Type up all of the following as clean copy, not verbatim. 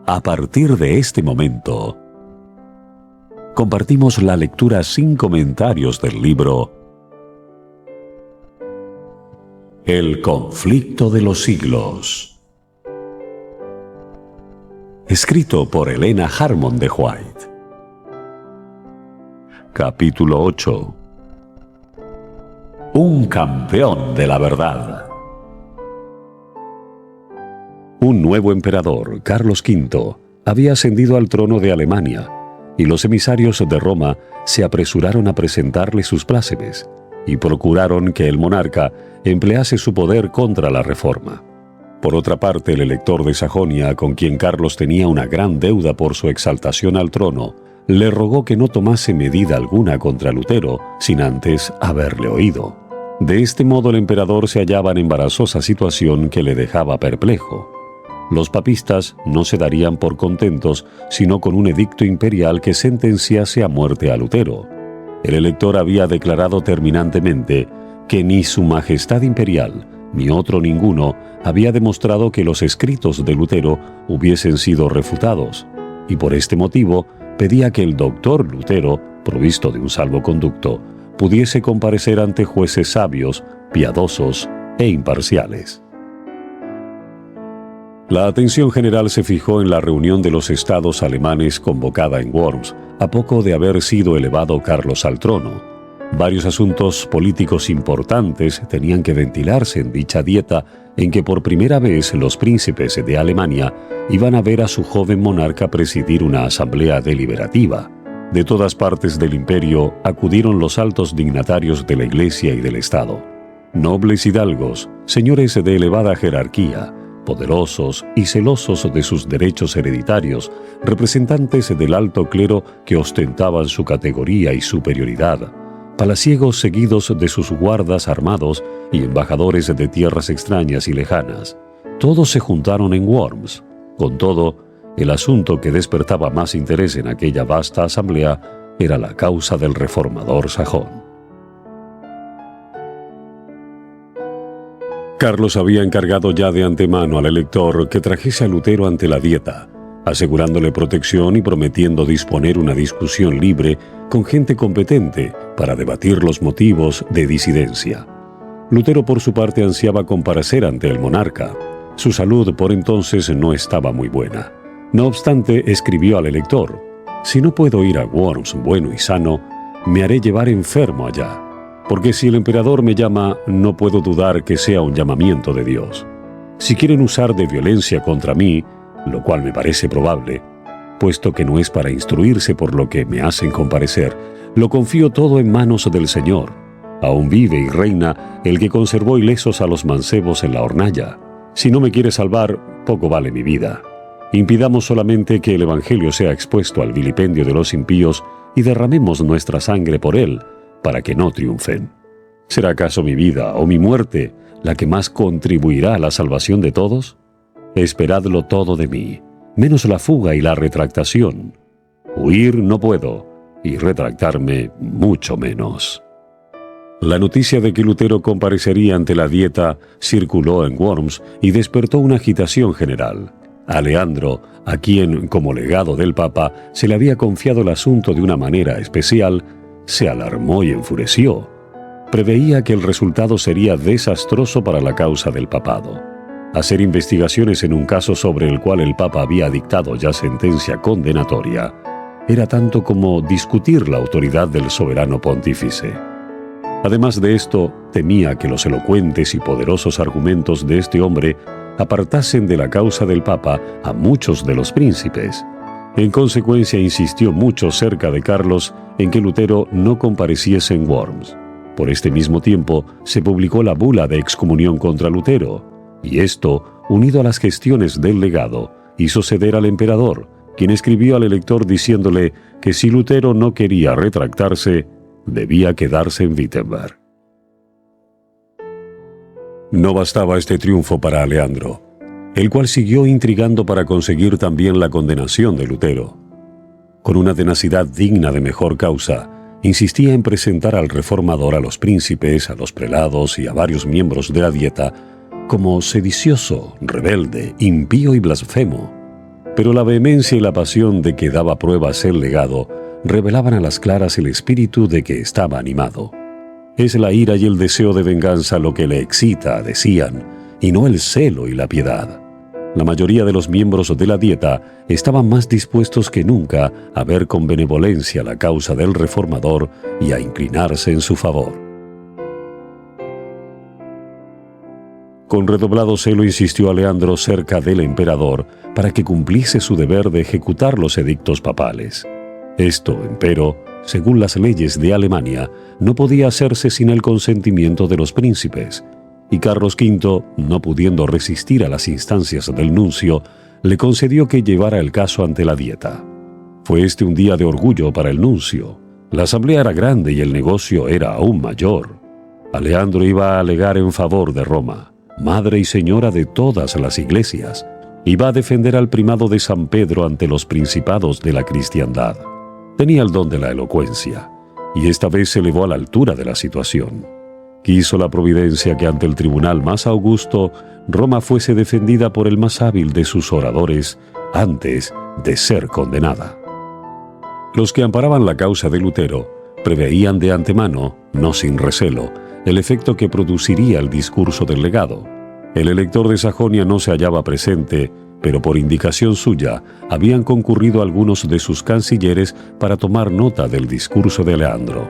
A partir de este momento, compartimos la lectura sin comentarios del libro El conflicto de los siglos, escrito por Helena Harmon de White. Capítulo 8. Un campeón de la verdad. Un nuevo emperador, Carlos V, había ascendido al trono de Alemania, y los emisarios de Roma se apresuraron a presentarle sus plácemes y procuraron que el monarca emplease su poder contra la reforma. Por otra parte, el elector de Sajonia, con quien Carlos tenía una gran deuda por su exaltación al trono, le rogó que no tomase medida alguna contra Lutero sin antes haberle oído. De este modo el emperador se hallaba en embarazosa situación que le dejaba perplejo. Los papistas no se darían por contentos sino con un edicto imperial que sentenciase a muerte a Lutero. El elector había declarado terminantemente que ni su majestad imperial ni otro ninguno había demostrado que los escritos de Lutero hubiesen sido refutados, y por este motivo pedía que el doctor Lutero, provisto de un salvoconducto, pudiese comparecer ante jueces sabios, piadosos e imparciales. La atención general se fijó en la reunión de los estados alemanes convocada en Worms, a poco de haber sido elevado Carlos al trono. Varios asuntos políticos importantes tenían que ventilarse en dicha dieta en que por primera vez los príncipes de Alemania iban a ver a su joven monarca presidir una asamblea deliberativa. De todas partes del imperio acudieron los altos dignatarios de la Iglesia y del Estado. Nobles hidalgos, señores de elevada jerarquía, poderosos y celosos de sus derechos hereditarios, representantes del alto clero que ostentaban su categoría y superioridad, palaciegos seguidos de sus guardas armados y embajadores de tierras extrañas y lejanas. Todos se juntaron en Worms. Con todo, el asunto que despertaba más interés en aquella vasta asamblea era la causa del reformador sajón. Carlos había encargado ya de antemano al elector que trajese a Lutero ante la dieta, asegurándole protección y prometiendo disponer una discusión libre con gente competente para debatir los motivos de disidencia. Lutero por su parte ansiaba comparecer ante el monarca. Su salud por entonces no estaba muy buena. No obstante, escribió al elector: «Si no puedo ir a Worms bueno y sano, me haré llevar enfermo allá. Porque si el emperador me llama, no puedo dudar que sea un llamamiento de Dios. Si quieren usar de violencia contra mí, lo cual me parece probable, puesto que no es para instruirse por lo que me hacen comparecer, lo confío todo en manos del Señor. Aún vive y reina el que conservó ilesos a los mancebos en la hornalla. Si no me quiere salvar, poco vale mi vida. Impidamos solamente que el Evangelio sea expuesto al vilipendio de los impíos y derramemos nuestra sangre por él, para que no triunfen. ¿Será acaso mi vida o mi muerte la que más contribuirá a la salvación de todos? Esperadlo todo de mí, menos la fuga y la retractación. Huir no puedo, y retractarme mucho menos». La noticia de que Lutero comparecería ante la dieta circuló en Worms y despertó una agitación general. A Leandro, a quien, como legado del Papa, se le había confiado el asunto de una manera especial, se alarmó y enfureció. Preveía que el resultado sería desastroso para la causa del papado. Hacer investigaciones en un caso sobre el cual el Papa había dictado ya sentencia condenatoria era tanto como discutir la autoridad del soberano pontífice. Además de esto, temía que los elocuentes y poderosos argumentos de este hombre apartasen de la causa del Papa a muchos de los príncipes. En consecuencia, insistió mucho cerca de Carlos en que Lutero no compareciese en Worms. Por este mismo tiempo, se publicó la bula de excomunión contra Lutero, y esto, unido a las gestiones del legado, hizo ceder al emperador, quien escribió al elector diciéndole que si Lutero no quería retractarse, debía quedarse en Wittenberg. No bastaba este triunfo para Leandro, el cual siguió intrigando para conseguir también la condenación de Lutero. Con una tenacidad digna de mejor causa, insistía en presentar al reformador a los príncipes, a los prelados y a varios miembros de la dieta como sedicioso, rebelde, impío y blasfemo. Pero la vehemencia y la pasión de que daba pruebas el legado revelaban a las claras el espíritu de que estaba animado. Es la ira y el deseo de venganza lo que le excita, decían, y no el celo y la piedad. La mayoría de los miembros de la Dieta estaban más dispuestos que nunca a ver con benevolencia la causa del reformador y a inclinarse en su favor. Con redoblado celo insistió Aleandro cerca del emperador para que cumpliese su deber de ejecutar los edictos papales. Esto, empero, según las leyes de Alemania, no podía hacerse sin el consentimiento de los príncipes, y Carlos V, no pudiendo resistir a las instancias del nuncio, le concedió que llevara el caso ante la Dieta. Fue este un día de orgullo para el nuncio. La asamblea era grande y el negocio era aún mayor. Aleandro iba a alegar en favor de Roma, madre y señora de todas las iglesias. Iba a defender al primado de San Pedro ante los principados de la cristiandad. Tenía el don de la elocuencia, y esta vez se elevó a la altura de la situación. Quiso la providencia que ante el tribunal más augusto, Roma fuese defendida por el más hábil de sus oradores antes de ser condenada. Los que amparaban la causa de Lutero preveían de antemano, no sin recelo, el efecto que produciría el discurso del legado. El elector de Sajonia no se hallaba presente, pero por indicación suya habían concurrido algunos de sus cancilleres para tomar nota del discurso de Aleandro.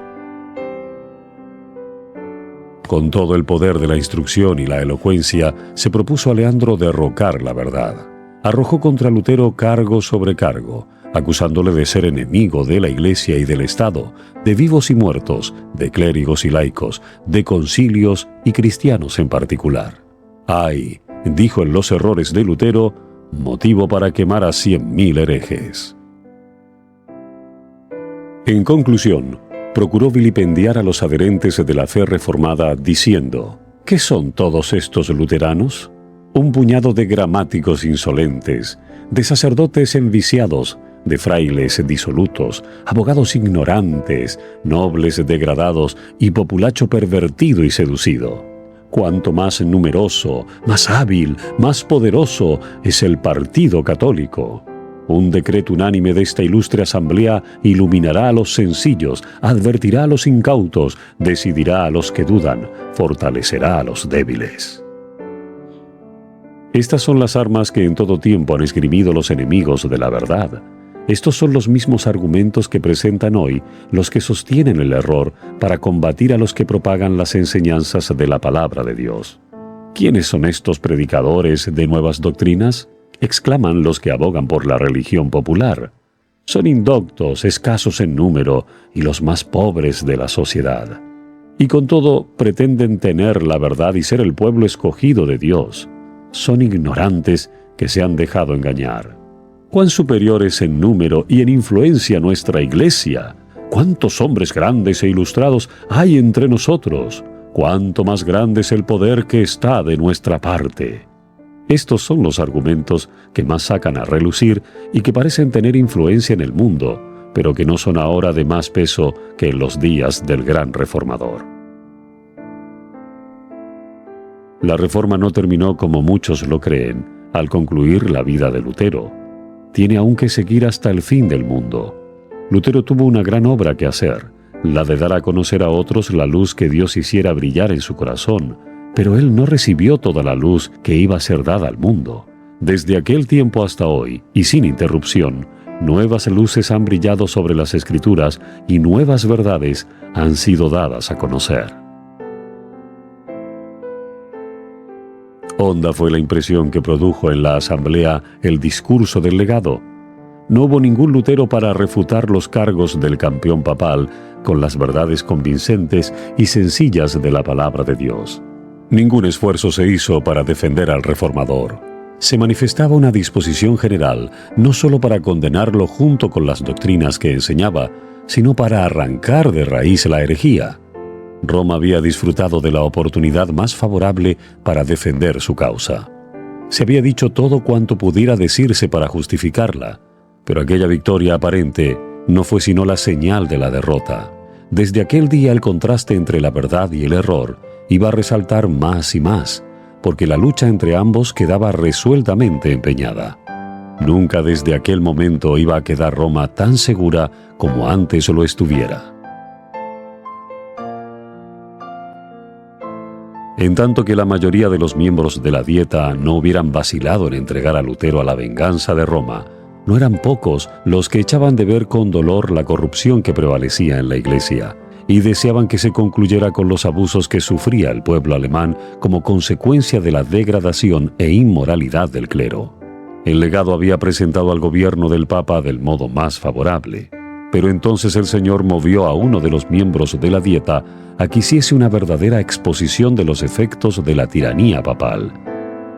Con todo el poder de la instrucción y la elocuencia, se propuso Aleandro derrocar la verdad. Arrojó contra Lutero cargo sobre cargo, acusándole de ser enemigo de la Iglesia y del Estado, de vivos y muertos, de clérigos y laicos, de concilios y cristianos en particular. «Ay», dijo en Los errores de Lutero, motivo para quemar a 100.000 herejes. En conclusión, procuró vilipendiar a los adherentes de la fe reformada diciendo: ¿qué son todos estos luteranos? Un puñado de gramáticos insolentes, de sacerdotes enviciados, de frailes disolutos, abogados ignorantes, nobles degradados y populacho pervertido y seducido. Cuanto más numeroso, más hábil, más poderoso es el partido católico. Un decreto unánime de esta ilustre asamblea iluminará a los sencillos, advertirá a los incautos, decidirá a los que dudan, fortalecerá a los débiles. Estas son las armas que en todo tiempo han esgrimido los enemigos de la verdad. Estos son los mismos argumentos que presentan hoy los que sostienen el error para combatir a los que propagan las enseñanzas de la palabra de Dios. ¿Quiénes son estos predicadores de nuevas doctrinas?, exclaman los que abogan por la religión popular. Son indoctos, escasos en número y los más pobres de la sociedad. Y con todo pretenden tener la verdad y ser el pueblo escogido de Dios. Son ignorantes que se han dejado engañar. ¿Cuán superior es en número y en influencia nuestra Iglesia? ¿Cuántos hombres grandes e ilustrados hay entre nosotros? ¿Cuánto más grande es el poder que está de nuestra parte? Estos son los argumentos que más sacan a relucir y que parecen tener influencia en el mundo, pero que no son ahora de más peso que en los días del gran reformador. La reforma no terminó como muchos lo creen, al concluir la vida de Lutero. Tiene aún que seguir hasta el fin del mundo. Lutero tuvo una gran obra que hacer, la de dar a conocer a otros la luz que Dios hiciera brillar en su corazón, pero él no recibió toda la luz que iba a ser dada al mundo. Desde aquel tiempo hasta hoy, y sin interrupción, nuevas luces han brillado sobre las Escrituras y nuevas verdades han sido dadas a conocer. Honda fue la impresión que produjo en la asamblea el discurso del legado. No hubo ningún Lutero para refutar los cargos del campeón papal con las verdades convincentes y sencillas de la palabra de Dios. Ningún esfuerzo se hizo para defender al reformador. Se manifestaba una disposición general, no solo para condenarlo junto con las doctrinas que enseñaba, sino para arrancar de raíz la herejía. Roma había disfrutado de la oportunidad más favorable para defender su causa. Se había dicho todo cuanto pudiera decirse para justificarla, pero aquella victoria aparente no fue sino la señal de la derrota. Desde aquel día el contraste entre la verdad y el error iba a resaltar más y más, porque la lucha entre ambos quedaba resueltamente empeñada. Nunca desde aquel momento iba a quedar Roma tan segura como antes lo estuviera. En tanto que la mayoría de los miembros de la Dieta no hubieran vacilado en entregar a Lutero a la venganza de Roma, no eran pocos los que echaban de ver con dolor la corrupción que prevalecía en la Iglesia y deseaban que se concluyera con los abusos que sufría el pueblo alemán como consecuencia de la degradación e inmoralidad del clero. El legado había presentado al gobierno del Papa del modo más favorable, pero entonces el Señor movió a uno de los miembros de la Dieta a que hiciese una verdadera exposición de los efectos de la tiranía papal.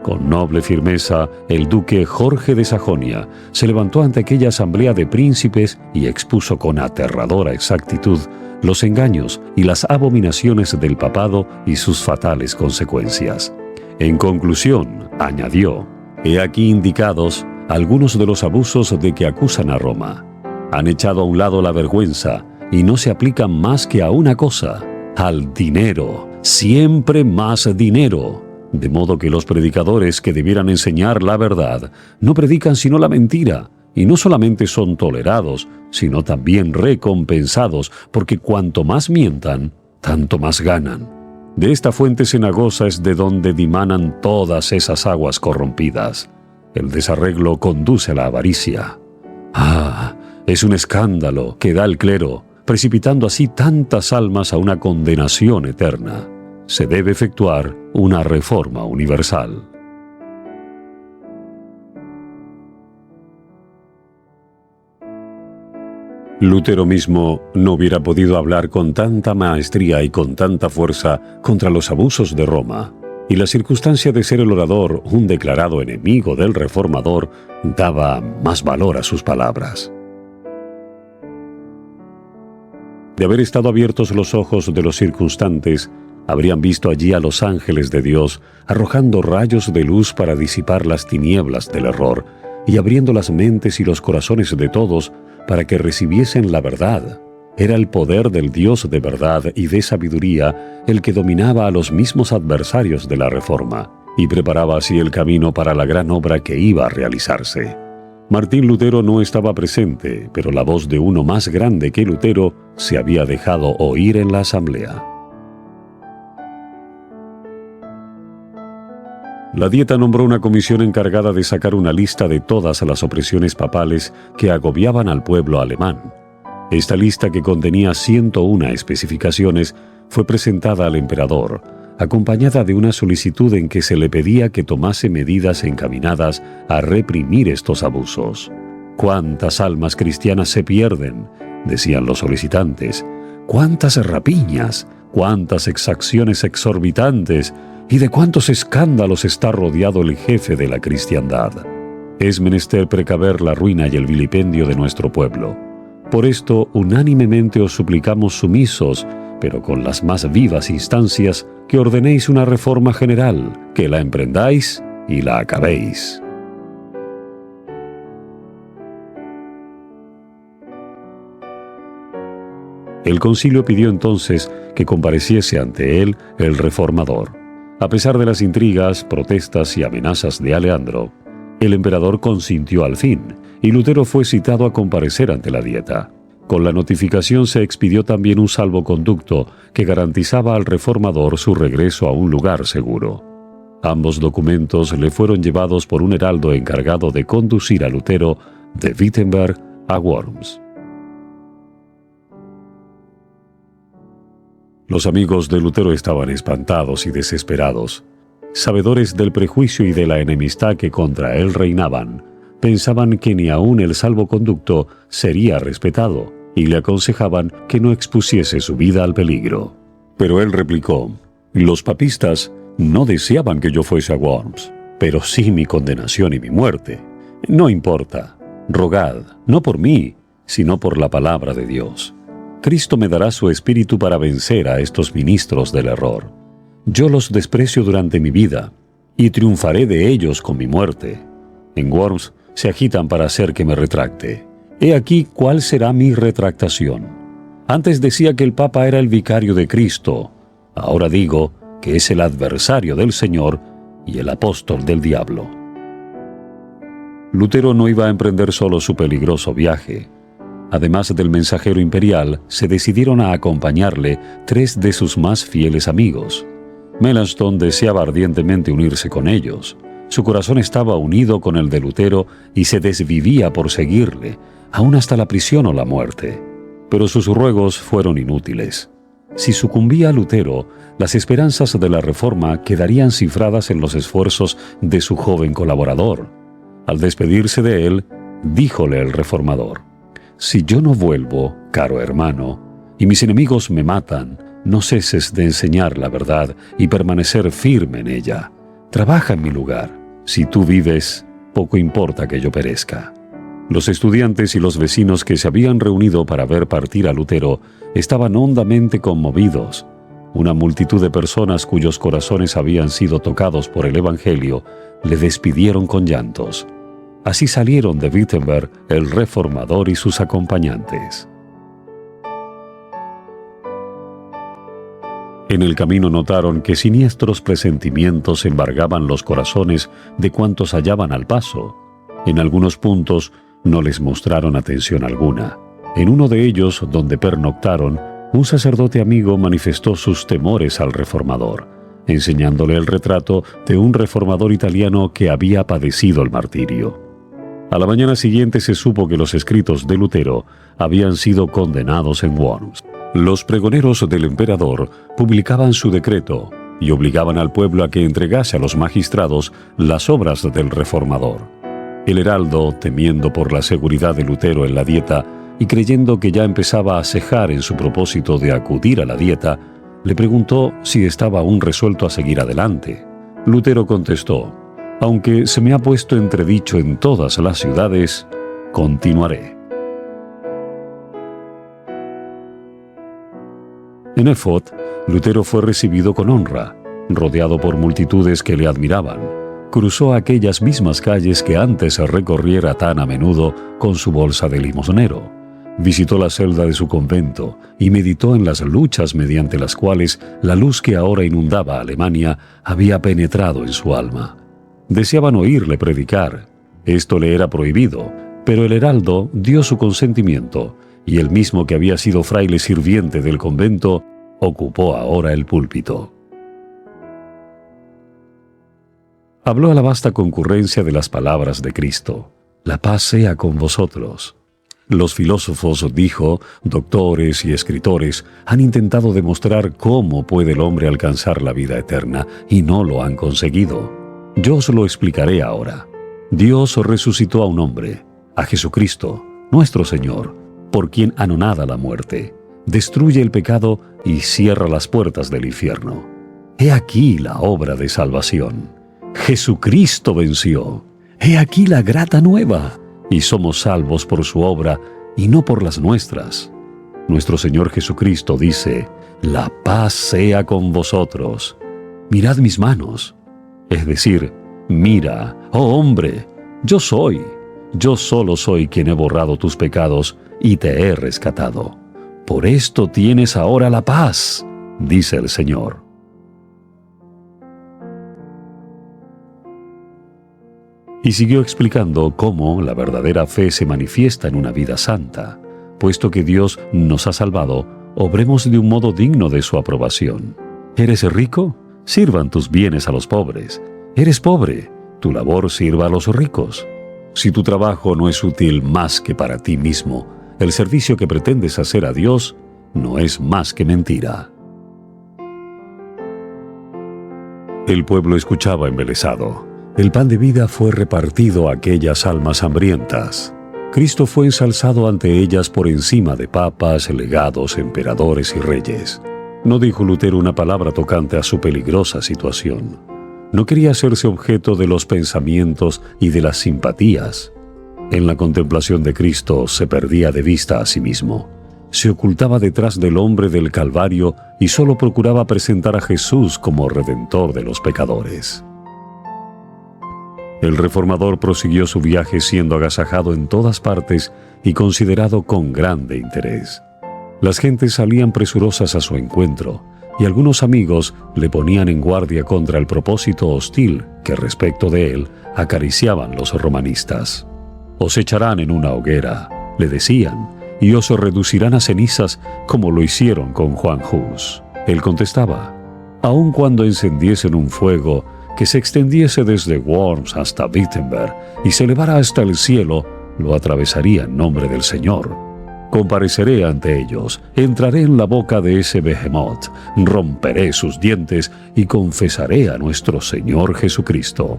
Con noble firmeza, el duque Jorge de Sajonia se levantó ante aquella asamblea de príncipes y expuso con aterradora exactitud los engaños y las abominaciones del papado y sus fatales consecuencias. En conclusión, añadió: «He aquí indicados algunos de los abusos de que acusan a Roma. Han echado a un lado la vergüenza y no se aplican más que a una cosa, al dinero, siempre más dinero. De modo que los predicadores que debieran enseñar la verdad no predican sino la mentira, y no solamente son tolerados, sino también recompensados, porque cuanto más mientan, tanto más ganan. De esta fuente cenagosa es de donde dimanan todas esas aguas corrompidas. El desarreglo conduce a la avaricia. ¡Ah! Es un escándalo que da el clero, precipitando así tantas almas a una condenación eterna. Se debe efectuar una reforma universal». Lutero mismo no hubiera podido hablar con tanta maestría y con tanta fuerza contra los abusos de Roma, y la circunstancia de ser el orador un declarado enemigo del reformador daba más valor a sus palabras. De haber estado abiertos los ojos de los circunstantes, habrían visto allí a los ángeles de Dios arrojando rayos de luz para disipar las tinieblas del error y abriendo las mentes y los corazones de todos para que recibiesen la verdad. Era el poder del Dios de verdad y de sabiduría el que dominaba a los mismos adversarios de la Reforma y preparaba así el camino para la gran obra que iba a realizarse. Martín Lutero no estaba presente, pero la voz de uno más grande que Lutero se había dejado oír en la asamblea. La Dieta nombró una comisión encargada de sacar una lista de todas las opresiones papales que agobiaban al pueblo alemán. Esta lista, que contenía 101 especificaciones, fue presentada al emperador, acompañada de una solicitud en que se le pedía que tomase medidas encaminadas a reprimir estos abusos. «¿Cuántas almas cristianas se pierden?», decían los solicitantes. «¿Cuántas rapiñas? ¿Cuántas exacciones exorbitantes? ¿Y de cuántos escándalos está rodeado el jefe de la cristiandad? Es menester precaver la ruina y el vilipendio de nuestro pueblo. Por esto, unánimemente os suplicamos sumisos, pero con las más vivas instancias, que ordenéis una reforma general, que la emprendáis y la acabéis». El concilio pidió entonces que compareciese ante él el reformador. A pesar de las intrigas, protestas y amenazas de Aleandro, el emperador consintió al fin, y Lutero fue citado a comparecer ante la Dieta. Con la notificación se expidió también un salvoconducto que garantizaba al reformador su regreso a un lugar seguro. Ambos documentos le fueron llevados por un heraldo encargado de conducir a Lutero de Wittenberg a Worms. Los amigos de Lutero estaban espantados y desesperados. Sabedores del prejuicio y de la enemistad que contra él reinaban, pensaban que ni aún el salvoconducto sería respetado y le aconsejaban que no expusiese su vida al peligro. Pero él replicó: «Los papistas no deseaban que yo fuese a Worms, pero sí mi condenación y mi muerte. No importa, rogad, no por mí, sino por la palabra de Dios. Cristo me dará su espíritu para vencer a estos ministros del error. Yo los desprecio durante mi vida y triunfaré de ellos con mi muerte. En Worms se agitan para hacer que me retracte. He aquí cuál será mi retractación. Antes decía que el Papa era el vicario de Cristo. Ahora digo que es el adversario del Señor y el apóstol del diablo». Lutero no iba a emprender solo su peligroso viaje. Además del mensajero imperial, se decidieron a acompañarle 3 de sus más fieles amigos. Melanchthon deseaba ardientemente unirse con ellos. Su corazón estaba unido con el de Lutero y se desvivía por seguirle, aún hasta la prisión o la muerte. Pero sus ruegos fueron inútiles. Si sucumbía Lutero, las esperanzas de la Reforma quedarían cifradas en los esfuerzos de su joven colaborador. Al despedirse de él, díjole el reformador: «Si yo no vuelvo, caro hermano, y mis enemigos me matan, no ceses de enseñar la verdad y permanecer firme en ella. Trabaja en mi lugar. Si tú vives, poco importa que yo perezca». Los estudiantes y los vecinos que se habían reunido para ver partir a Lutero estaban hondamente conmovidos. Una multitud de personas cuyos corazones habían sido tocados por el Evangelio le despidieron con llantos. Así salieron de Wittenberg el reformador y sus acompañantes. En el camino notaron que siniestros presentimientos embargaban los corazones de cuantos hallaban al paso. En algunos puntos no les mostraron atención alguna. En uno de ellos, donde pernoctaron, un sacerdote amigo manifestó sus temores al reformador, enseñándole el retrato de un reformador italiano que había padecido el martirio. A la mañana siguiente se supo que los escritos de Lutero habían sido condenados en Worms. Los pregoneros del emperador publicaban su decreto y obligaban al pueblo a que entregase a los magistrados las obras del reformador. El heraldo, temiendo por la seguridad de Lutero en la Dieta y creyendo que ya empezaba a cejar en su propósito de acudir a la Dieta, le preguntó si estaba aún resuelto a seguir adelante. Lutero contestó: «Aunque se me ha puesto entredicho en todas las ciudades, continuaré». En Erfurt, Lutero fue recibido con honra, rodeado por multitudes que le admiraban. Cruzó aquellas mismas calles que antes recorriera tan a menudo con su bolsa de limosnero. Visitó la celda de su convento y meditó en las luchas mediante las cuales la luz que ahora inundaba Alemania había penetrado en su alma. Deseaban oírle predicar. Esto le era prohibido, pero el heraldo dio su consentimiento y el mismo que había sido fraile sirviente del convento ocupó ahora el púlpito. Habló a la vasta concurrencia de las palabras de Cristo: «La paz sea con vosotros». Los filósofos, dijo, doctores y escritores han intentado demostrar cómo puede el hombre alcanzar la vida eterna y no lo han conseguido. Yo os lo explicaré ahora. Dios resucitó a un hombre, a Jesucristo, nuestro Señor, por quien anonada la muerte, destruye el pecado y cierra las puertas del infierno. He aquí la obra de salvación. Jesucristo venció. He aquí la grata nueva, y somos salvos por su obra y no por las nuestras. Nuestro Señor Jesucristo dice: «La paz sea con vosotros. Mirad mis manos». Es decir, mira, oh hombre, yo solo soy quien he borrado tus pecados y te he rescatado. Por esto tienes ahora la paz, dice el Señor. Y siguió explicando cómo la verdadera fe se manifiesta en una vida santa. Puesto que Dios nos ha salvado, obremos de un modo digno de su aprobación. ¿Eres rico? Sirvan tus bienes a los pobres. ¿Eres pobre? Tu labor sirva a los ricos. Si tu trabajo no es útil más que para ti mismo, el servicio que pretendes hacer a Dios no es más que mentira. El pueblo escuchaba embelesado. El pan de vida fue repartido a aquellas almas hambrientas. Cristo fue ensalzado ante ellas por encima de papas, legados, emperadores y reyes. No dijo Lutero una palabra tocante a su peligrosa situación. No quería hacerse objeto de los pensamientos y de las simpatías. En la contemplación de Cristo se perdía de vista a sí mismo. Se ocultaba detrás del hombre del Calvario y solo procuraba presentar a Jesús como redentor de los pecadores. El reformador prosiguió su viaje siendo agasajado en todas partes y considerado con grande interés. Las gentes salían presurosas a su encuentro, y algunos amigos le ponían en guardia contra el propósito hostil que respecto de él acariciaban los romanistas. «Os echarán en una hoguera», le decían, «y os reducirán a cenizas como lo hicieron con Juan Hus». Él contestaba: «Aun cuando encendiesen un fuego que se extendiese desde Worms hasta Wittenberg y se elevara hasta el cielo, lo atravesaría en nombre del Señor. Compareceré ante ellos, entraré en la boca de ese behemoth, romperé sus dientes y confesaré a nuestro Señor Jesucristo».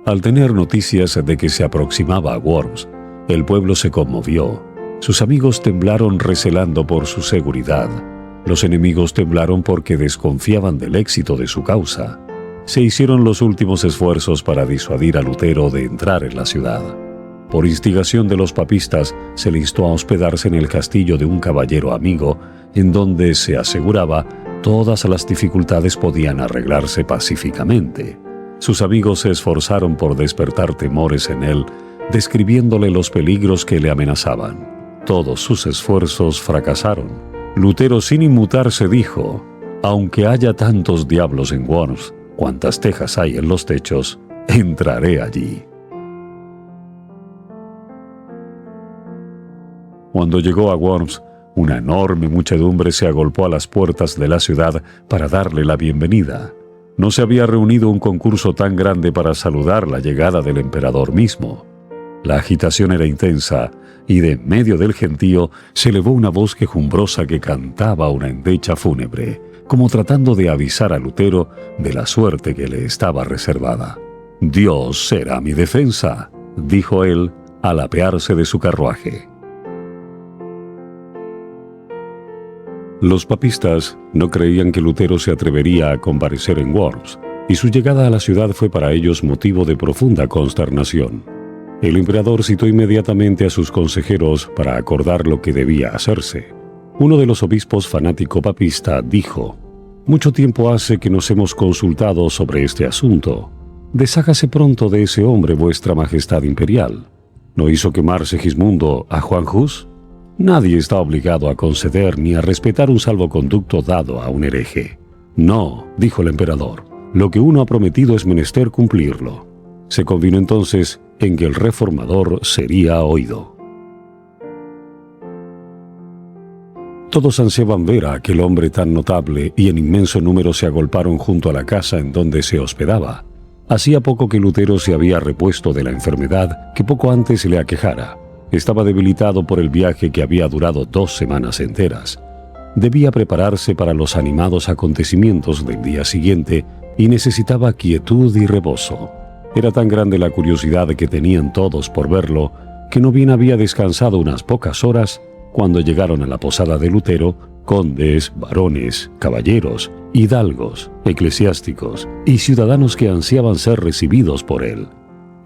Al tener noticias de que se aproximaba a Worms, el pueblo se conmovió. Sus amigos temblaron recelando por su seguridad. Los enemigos temblaron porque desconfiaban del éxito de su causa. Se hicieron los últimos esfuerzos para disuadir a Lutero de entrar en la ciudad. Por instigación de los papistas, se le instó a hospedarse en el castillo de un caballero amigo, en donde, se aseguraba, todas las dificultades podían arreglarse pacíficamente. Sus amigos se esforzaron por despertar temores en él, describiéndole los peligros que le amenazaban. Todos sus esfuerzos fracasaron. Lutero, sin inmutarse, dijo: «Aunque haya tantos diablos en Worms, cuantas tejas hay en los techos, entraré allí». Cuando llegó a Worms, una enorme muchedumbre se agolpó a las puertas de la ciudad para darle la bienvenida. No se había reunido un concurso tan grande para saludar la llegada del emperador mismo. La agitación era intensa, y de en medio del gentío se elevó una voz quejumbrosa que cantaba una endecha fúnebre, como tratando de avisar a Lutero de la suerte que le estaba reservada. «Dios será mi defensa», dijo él al apearse de su carruaje. Los papistas no creían que Lutero se atrevería a comparecer en Worms, y su llegada a la ciudad fue para ellos motivo de profunda consternación. El emperador citó inmediatamente a sus consejeros para acordar lo que debía hacerse. Uno de los obispos fanático papista dijo: «Mucho tiempo hace que nos hemos consultado sobre este asunto. Deshágase pronto de ese hombre, vuestra majestad imperial. ¿No hizo quemar Segismundo a Juan Hus? Nadie está obligado a conceder ni a respetar un salvoconducto dado a un hereje». «No», dijo el emperador, «lo que uno ha prometido es menester cumplirlo». Se convino entonces en que el reformador sería oído. Todos ansiaban ver a aquel hombre tan notable y en inmenso número se agolparon junto a la casa en donde se hospedaba. Hacía poco que Lutero se había repuesto de la enfermedad que poco antes le aquejara. Estaba debilitado por el viaje que había durado 2 semanas enteras. Debía prepararse para los animados acontecimientos del día siguiente y necesitaba quietud y reposo. Era tan grande la curiosidad que tenían todos por verlo, que no bien había descansado unas pocas horas cuando llegaron a la posada de Lutero condes, varones, caballeros, hidalgos, eclesiásticos y ciudadanos que ansiaban ser recibidos por él.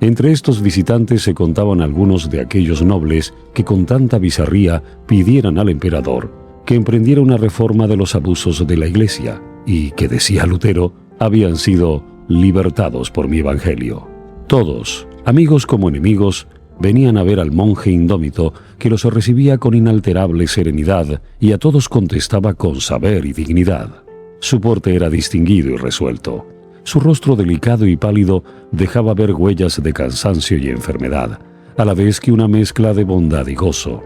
Entre estos visitantes se contaban algunos de aquellos nobles que con tanta bizarría pidieran al emperador que emprendiera una reforma de los abusos de la Iglesia y que, decía Lutero, habían sido libertados por mi evangelio. Todos, amigos como enemigos, venían a ver al monje indómito que los recibía con inalterable serenidad y a todos contestaba con saber y dignidad. Su porte era distinguido y resuelto. Su rostro delicado y pálido dejaba ver huellas de cansancio y enfermedad, a la vez que una mezcla de bondad y gozo.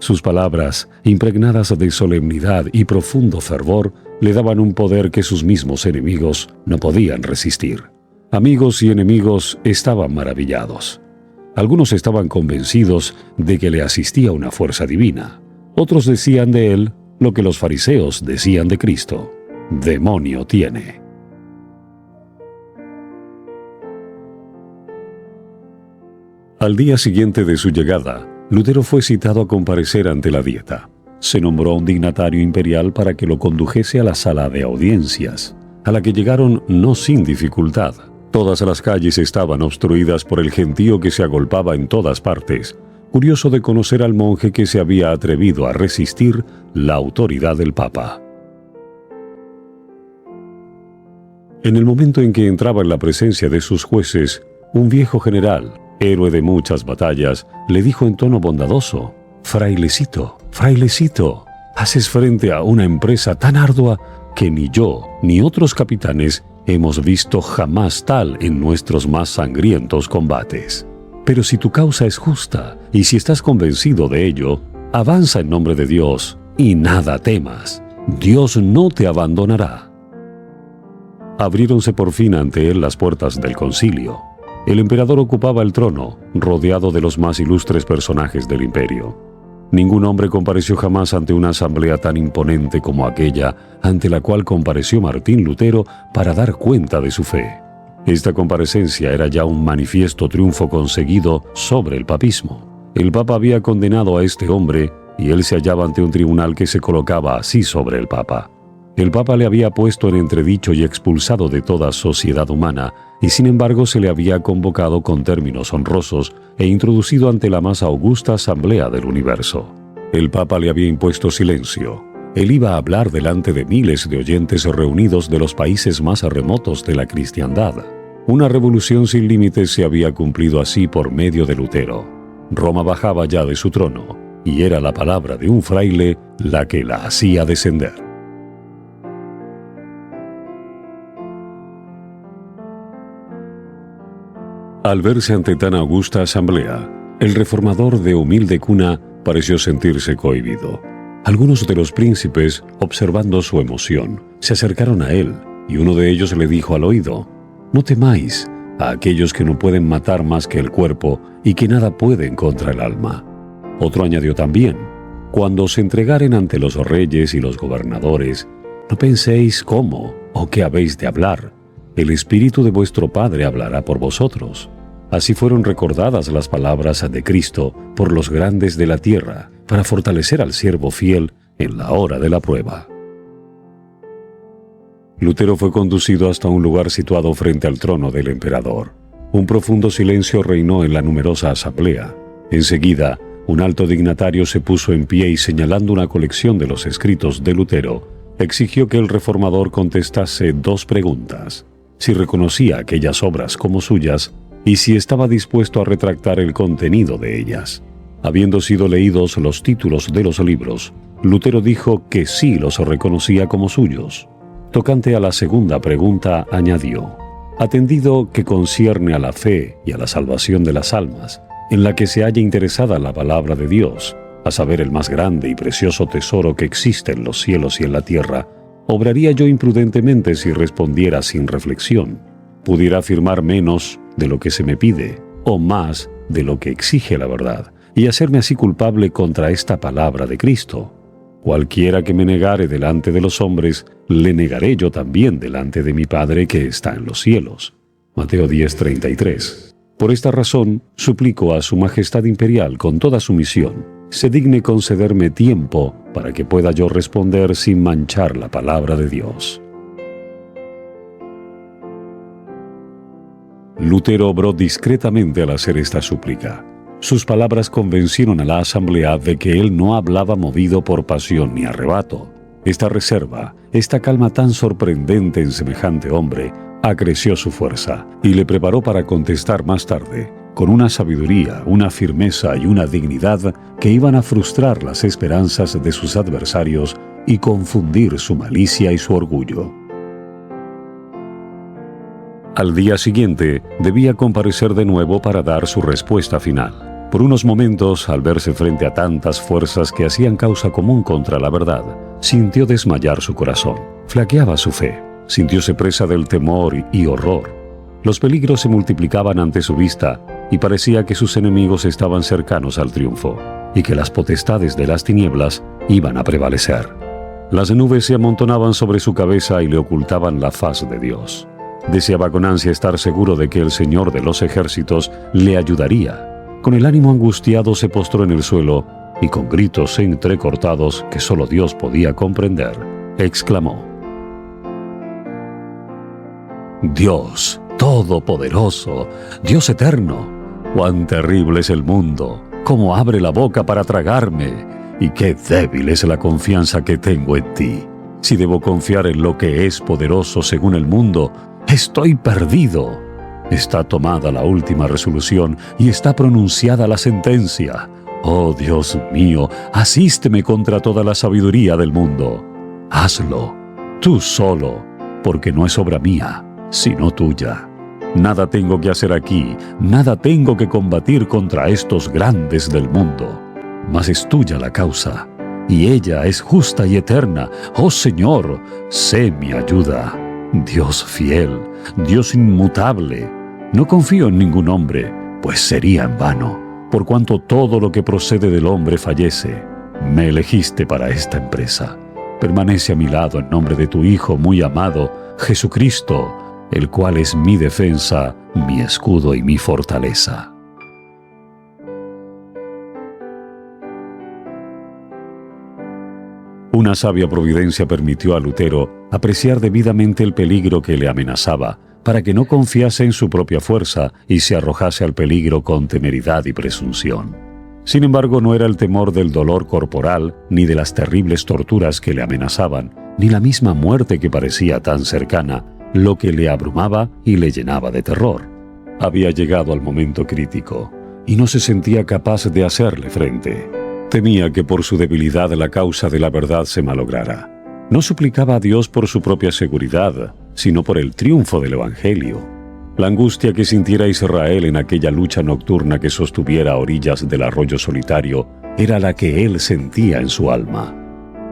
Sus palabras, impregnadas de solemnidad y profundo fervor, le daban un poder que sus mismos enemigos no podían resistir. Amigos y enemigos estaban maravillados. Algunos estaban convencidos de que le asistía una fuerza divina. Otros decían de él lo que los fariseos decían de Cristo: «Demonio tiene». Al día siguiente de su llegada, Lutero fue citado a comparecer ante la Dieta. Se nombró a un dignatario imperial para que lo condujese a la sala de audiencias, a la que llegaron no sin dificultad. Todas las calles estaban obstruidas por el gentío que se agolpaba en todas partes, curioso de conocer al monje que se había atrevido a resistir la autoridad del Papa. En el momento en que entraba en la presencia de sus jueces, un viejo general, héroe de muchas batallas, le dijo en tono bondadoso: «Frailecito, frailecito, haces frente a una empresa tan ardua que ni yo ni otros capitanes hemos visto jamás tal en nuestros más sangrientos combates. Pero si tu causa es justa y si estás convencido de ello, avanza en nombre de Dios y nada temas. Dios no te abandonará. Abriéronse por fin ante él las puertas del concilio. El emperador ocupaba el trono, rodeado de los más ilustres personajes del imperio. Ningún hombre compareció jamás ante una asamblea tan imponente como aquella ante la cual compareció Martín Lutero para dar cuenta de su fe. Esta comparecencia era ya un manifiesto triunfo conseguido sobre el papismo. El Papa había condenado a este hombre y él se hallaba ante un tribunal que se colocaba así sobre el Papa. El Papa le había puesto en entredicho y expulsado de toda sociedad humana, y sin embargo se le había convocado con términos honrosos e introducido ante la más augusta asamblea del universo. El Papa le había impuesto silencio. Él iba a hablar delante de miles de oyentes reunidos de los países más remotos de la cristiandad. Una revolución sin límites se había cumplido así por medio de Lutero. Roma bajaba ya de su trono, y era la palabra de un fraile la que la hacía descender. Al verse ante tan augusta asamblea, el reformador de humilde cuna pareció sentirse cohibido. Algunos de los príncipes, observando su emoción, se acercaron a él, y uno de ellos le dijo al oído: «No temáis a aquellos que no pueden matar más que el cuerpo y que nada pueden contra el alma». Otro añadió también: «Cuando os entregaren ante los reyes y los gobernadores, no penséis cómo o qué habéis de hablar. El Espíritu de vuestro Padre hablará por vosotros». Así fueron recordadas las palabras de Cristo por los grandes de la tierra, para fortalecer al siervo fiel en la hora de la prueba. Lutero fue conducido hasta un lugar situado frente al trono del emperador. Un profundo silencio reinó en la numerosa asamblea. Enseguida, un alto dignatario se puso en pie y, señalando una colección de los escritos de Lutero, exigió que el reformador contestase dos preguntas: si reconocía aquellas obras como suyas y si estaba dispuesto a retractar el contenido de ellas. Habiendo sido leídos los títulos de los libros, Lutero dijo que sí los reconocía como suyos. Tocante a la segunda pregunta, añadió: atendido que concierne a la fe y a la salvación de las almas, en la que se halla interesada la palabra de Dios, a saber, el más grande y precioso tesoro que existe en los cielos y en la tierra, obraría yo imprudentemente si respondiera sin reflexión. Pudiera afirmar menos de lo que se me pide, o más de lo que exige la verdad, y hacerme así culpable contra esta palabra de Cristo. Cualquiera que me negare delante de los hombres, le negaré yo también delante de mi Padre que está en los cielos. Mateo 10:33. Por esta razón, suplico a su Majestad Imperial con toda sumisión, se digne concederme tiempo para que pueda yo responder sin manchar la palabra de Dios. Lutero obró discretamente al hacer esta súplica. Sus palabras convencieron a la asamblea de que él no hablaba movido por pasión ni arrebato. Esta reserva, esta calma tan sorprendente en semejante hombre, acreció su fuerza y le preparó para contestar más tarde, con una sabiduría, una firmeza y una dignidad que iban a frustrar las esperanzas de sus adversarios y confundir su malicia y su orgullo. Al día siguiente, debía comparecer de nuevo para dar su respuesta final. Por unos momentos, al verse frente a tantas fuerzas que hacían causa común contra la verdad, sintió desmayar su corazón. Flaqueaba su fe. Sintióse presa del temor y horror. Los peligros se multiplicaban ante su vista y parecía que sus enemigos estaban cercanos al triunfo y que las potestades de las tinieblas iban a prevalecer. Las nubes se amontonaban sobre su cabeza y le ocultaban la faz de Dios. Deseaba con ansia estar seguro de que el Señor de los ejércitos le ayudaría. Con el ánimo angustiado se postró en el suelo y con gritos entrecortados que solo Dios podía comprender, exclamó: «Dios todopoderoso, Dios eterno, cuán terrible es el mundo, cómo abre la boca para tragarme, y qué débil es la confianza que tengo en ti. Si debo confiar en lo que es poderoso según el mundo, estoy perdido. Está tomada la última resolución y está pronunciada la sentencia. Oh Dios mío, asísteme contra toda la sabiduría del mundo. Hazlo, tú solo, porque no es obra mía, sino tuya. Nada tengo que hacer aquí, nada tengo que combatir contra estos grandes del mundo. Mas es tuya la causa, y ella es justa y eterna. Oh Señor, sé mi ayuda. Dios fiel, Dios inmutable. No confío en ningún hombre, pues sería en vano, por cuanto todo lo que procede del hombre fallece. Me elegiste para esta empresa. Permanece a mi lado en nombre de tu Hijo muy amado, Jesucristo, el cual es mi defensa, mi escudo y mi fortaleza. Una sabia providencia permitió a Lutero apreciar debidamente el peligro que le amenazaba, para que no confiase en su propia fuerza y se arrojase al peligro con temeridad y presunción. Sin embargo, no era el temor del dolor corporal, ni de las terribles torturas que le amenazaban, ni la misma muerte que parecía tan cercana, lo que le abrumaba y le llenaba de terror. Había llegado al momento crítico, y no se sentía capaz de hacerle frente. Temía que por su debilidad la causa de la verdad se malograra. No suplicaba a Dios por su propia seguridad, sino por el triunfo del Evangelio. La angustia que sintiera Israel en aquella lucha nocturna que sostuviera a orillas del arroyo solitario era la que él sentía en su alma.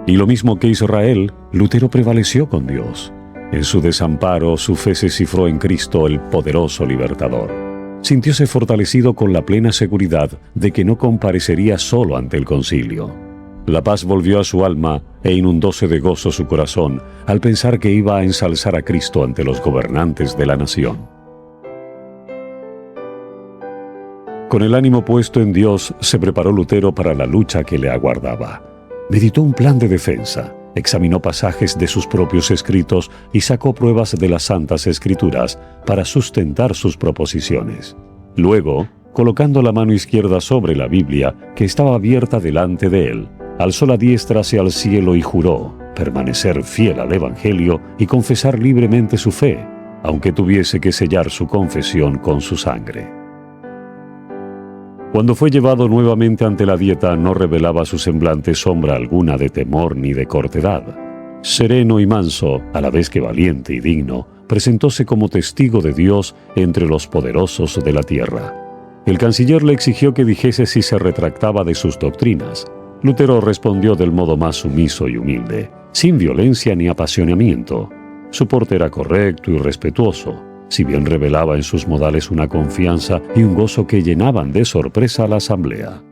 Y lo mismo que Israel, Lutero prevaleció con Dios. En su desamparo, su fe se cifró en Cristo, el poderoso libertador. Sintióse fortalecido con la plena seguridad de que no comparecería solo ante el concilio. La paz volvió a su alma e inundóse de gozo su corazón al pensar que iba a ensalzar a Cristo ante los gobernantes de la nación. Con el ánimo puesto en Dios, se preparó Lutero para la lucha que le aguardaba. Meditó un plan de defensa, examinó pasajes de sus propios escritos y sacó pruebas de las Santas Escrituras para sustentar sus proposiciones. Luego, colocando la mano izquierda sobre la Biblia, que estaba abierta delante de él, alzó la diestra hacia el cielo y juró permanecer fiel al Evangelio y confesar libremente su fe, aunque tuviese que sellar su confesión con su sangre. Cuando fue llevado nuevamente ante la Dieta, no revelaba su semblante sombra alguna de temor ni de cortedad. Sereno y manso, a la vez que valiente y digno, presentóse como testigo de Dios entre los poderosos de la tierra. El canciller le exigió que dijese si se retractaba de sus doctrinas. Lutero respondió del modo más sumiso y humilde, sin violencia ni apasionamiento. Su porte era correcto y respetuoso, si bien revelaba en sus modales una confianza y un gozo que llenaban de sorpresa a la asamblea.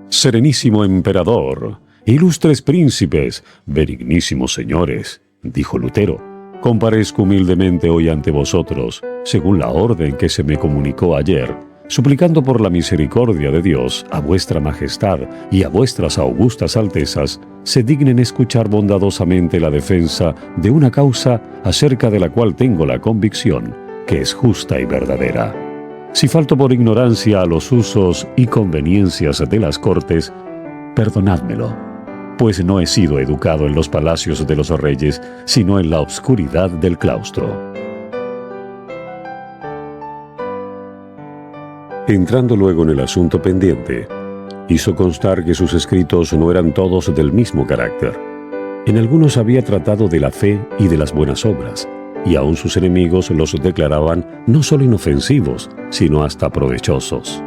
Serenísimo emperador, ilustres príncipes, benignísimos señores, dijo Lutero, comparezco humildemente hoy ante vosotros, según la orden que se me comunicó ayer, suplicando por la misericordia de Dios a vuestra majestad y a vuestras augustas altezas, se dignen escuchar bondadosamente la defensa de una causa acerca de la cual tengo la convicción que es justa y verdadera. Si falto por ignorancia a los usos y conveniencias de las cortes, perdonádmelo, pues no he sido educado en los palacios de los reyes, sino en la obscuridad del claustro. Entrando luego en el asunto pendiente, hizo constar que sus escritos no eran todos del mismo carácter. En algunos había tratado de la fe y de las buenas obras, y aún sus enemigos los declaraban no solo inofensivos, sino hasta provechosos.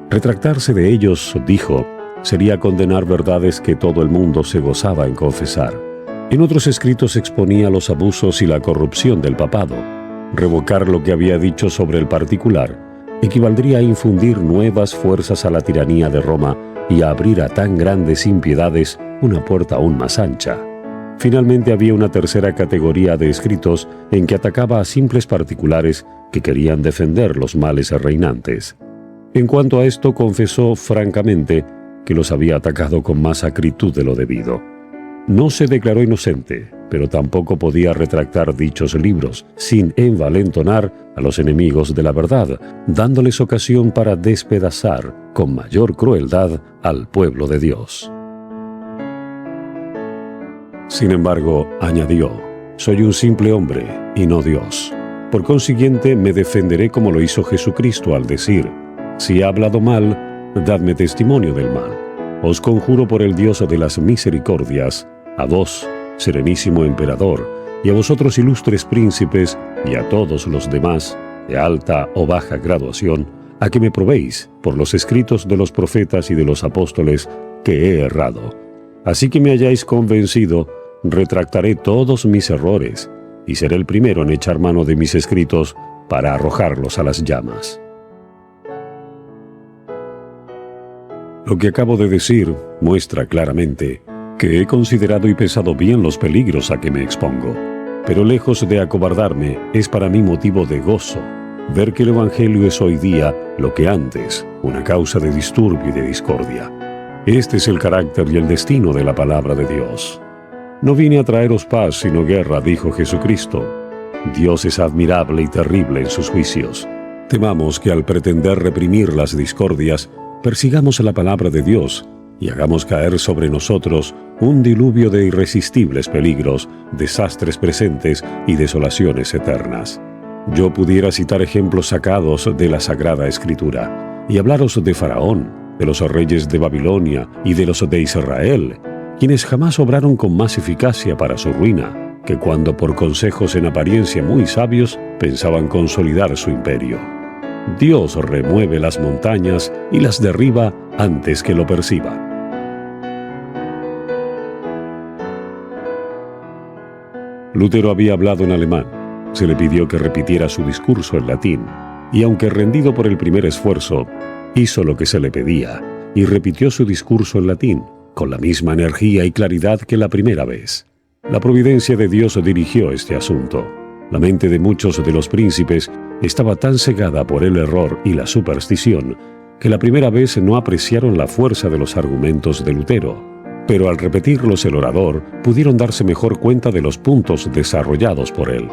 Retractarse de ellos, dijo, sería condenar verdades que todo el mundo se gozaba en confesar. En otros escritos exponía los abusos y la corrupción del papado. Revocar lo que había dicho sobre el particular equivaldría a infundir nuevas fuerzas a la tiranía de Roma y a abrir a tan grandes impiedades una puerta aún más ancha. Finalmente había una tercera categoría de escritos en que atacaba a simples particulares que querían defender los males reinantes. En cuanto a esto, confesó francamente que los había atacado con más acritud de lo debido. No se declaró inocente, pero tampoco podía retractar dichos libros, sin envalentonar a los enemigos de la verdad, dándoles ocasión para despedazar con mayor crueldad al pueblo de Dios. Sin embargo, añadió, soy un simple hombre y no Dios. Por consiguiente, me defenderé como lo hizo Jesucristo al decir, Si he hablado mal, dadme testimonio del mal. Os conjuro por el Dios de las misericordias, a vos, serenísimo emperador, y a vosotros ilustres príncipes, y a todos los demás, de alta o baja graduación, a que me probéis, por los escritos de los profetas y de los apóstoles, que he errado. Así que me hayáis convencido, retractaré todos mis errores, y seré el primero en echar mano de mis escritos para arrojarlos a las llamas. Lo que acabo de decir muestra claramente que he considerado y pesado bien los peligros a que me expongo, pero lejos de acobardarme, es para mí motivo de gozo ver que el Evangelio es hoy día lo que antes, una causa de disturbio y de discordia. Este es el carácter y el destino de la palabra de Dios. No vine a traeros paz sino guerra, dijo Jesucristo. Dios es admirable y terrible en sus juicios. Temamos que al pretender reprimir las discordias, persigamos la palabra de Dios y hagamos caer sobre nosotros un diluvio de irresistibles peligros, desastres presentes y desolaciones eternas. Yo pudiera citar ejemplos sacados de la Sagrada Escritura y hablaros de Faraón, de los reyes de Babilonia y de los de Israel, quienes jamás obraron con más eficacia para su ruina que cuando por consejos en apariencia muy sabios pensaban consolidar su imperio. Dios remueve las montañas y las derriba antes que lo perciban. Lutero había hablado en alemán. Se le pidió que repitiera su discurso en latín, y aunque rendido por el primer esfuerzo, hizo lo que se le pedía y repitió su discurso en latín, con la misma energía y claridad que la primera vez. La providencia de Dios dirigió este asunto. La mente de muchos de los príncipes estaba tan cegada por el error y la superstición que la primera vez no apreciaron la fuerza de los argumentos de Lutero, pero al repetirlos el orador pudieron darse mejor cuenta de los puntos desarrollados por él.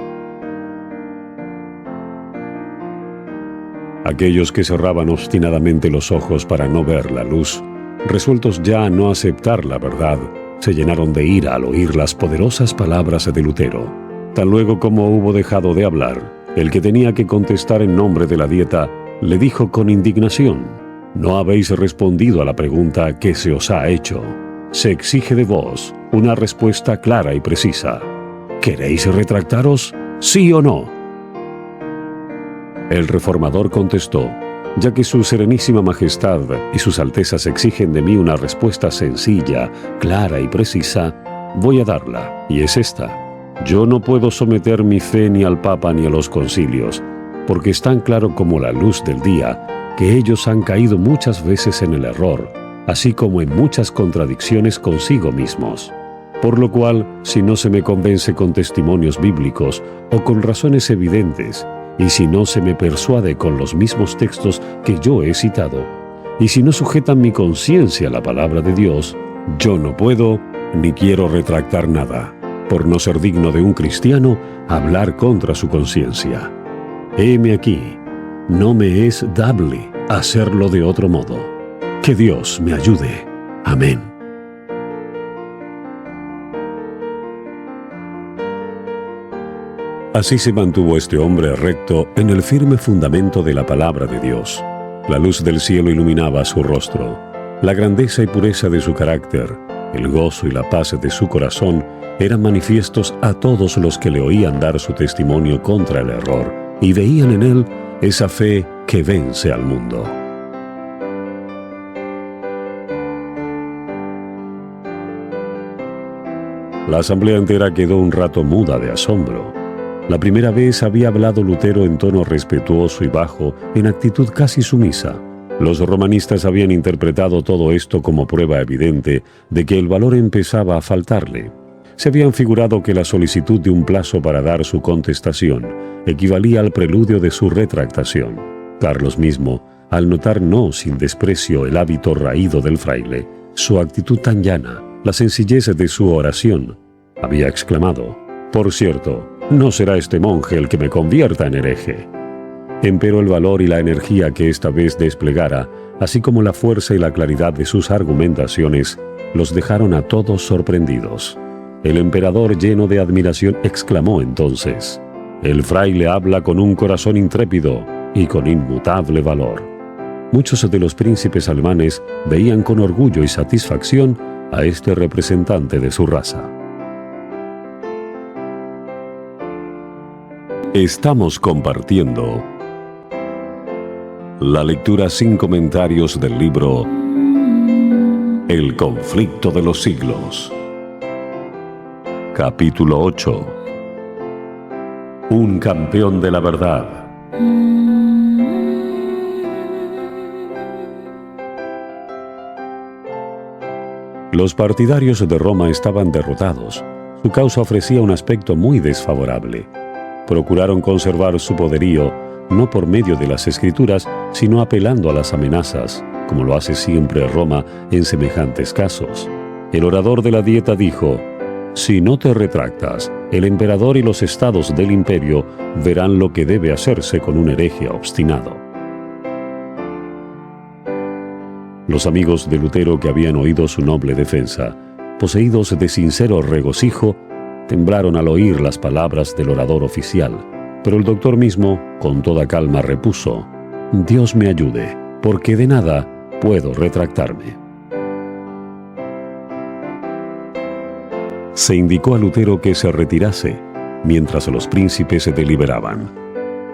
Aquellos que cerraban obstinadamente los ojos para no ver la luz, resueltos ya a no aceptar la verdad, se llenaron de ira al oír las poderosas palabras de Lutero. Tan luego como hubo dejado de hablar, el que tenía que contestar en nombre de la Dieta le dijo con indignación: «No habéis respondido a la pregunta que se os ha hecho. Se exige de vos una respuesta clara y precisa. ¿Queréis retractaros? ¿Sí o no?» El reformador contestó: «Ya que su serenísima majestad y sus altezas exigen de mí una respuesta sencilla, clara y precisa, voy a darla, y es esta. Yo no puedo someter mi fe ni al Papa ni a los concilios, porque es tan claro como la luz del día que ellos han caído muchas veces en el error, así como en muchas contradicciones consigo mismos. Por lo cual, si no se me convence con testimonios bíblicos o con razones evidentes, y si no se me persuade con los mismos textos que yo he citado, y si no sujetan mi conciencia a la palabra de Dios, yo no puedo ni quiero retractar nada, por no ser digno de un cristiano hablar contra su conciencia. Heme aquí, no me es dable hacerlo de otro modo. Que Dios me ayude. Amén. Así se mantuvo este hombre recto en el firme fundamento de la palabra de Dios. La luz del cielo iluminaba su rostro. La grandeza y pureza de su carácter, el gozo y la paz de su corazón eran manifiestos a todos los que le oían dar su testimonio contra el error y veían en él esa fe que vence al mundo. La asamblea entera quedó un rato muda de asombro. La primera vez había hablado Lutero en tono respetuoso y bajo, en actitud casi sumisa. Los romanistas habían interpretado todo esto como prueba evidente de que el valor empezaba a faltarle. Se habían figurado que la solicitud de un plazo para dar su contestación equivalía al preludio de su retractación. Carlos mismo, al notar no sin desprecio el hábito raído del fraile, su actitud tan llana, la sencillez de su oración, había exclamado: «Por cierto, no será este monje el que me convierta en hereje». Empero el valor y la energía que esta vez desplegara, así como la fuerza y la claridad de sus argumentaciones, los dejaron a todos sorprendidos. El emperador, lleno de admiración, exclamó entonces: «El fraile habla con un corazón intrépido y con inmutable valor». Muchos de los príncipes alemanes veían con orgullo y satisfacción a este representante de su raza. Estamos compartiendo la lectura sin comentarios del libro El conflicto de los siglos. Capítulo 8. Un campeón de la verdad. Los partidarios de Roma estaban derrotados. Su causa ofrecía un aspecto muy desfavorable. Procuraron conservar su poderío no por medio de las escrituras, sino apelando a las amenazas, como lo hace siempre Roma en semejantes casos. El orador de la Dieta dijo: «Si no te retractas, el emperador y los estados del imperio verán lo que debe hacerse con un hereje obstinado». Los amigos de Lutero, que habían oído su noble defensa, poseídos de sincero regocijo, temblaron al oír las palabras del orador oficial, pero el doctor mismo, con toda calma, repuso: «Dios me ayude, porque de nada puedo retractarme». Se indicó a Lutero que se retirase, mientras los príncipes se deliberaban.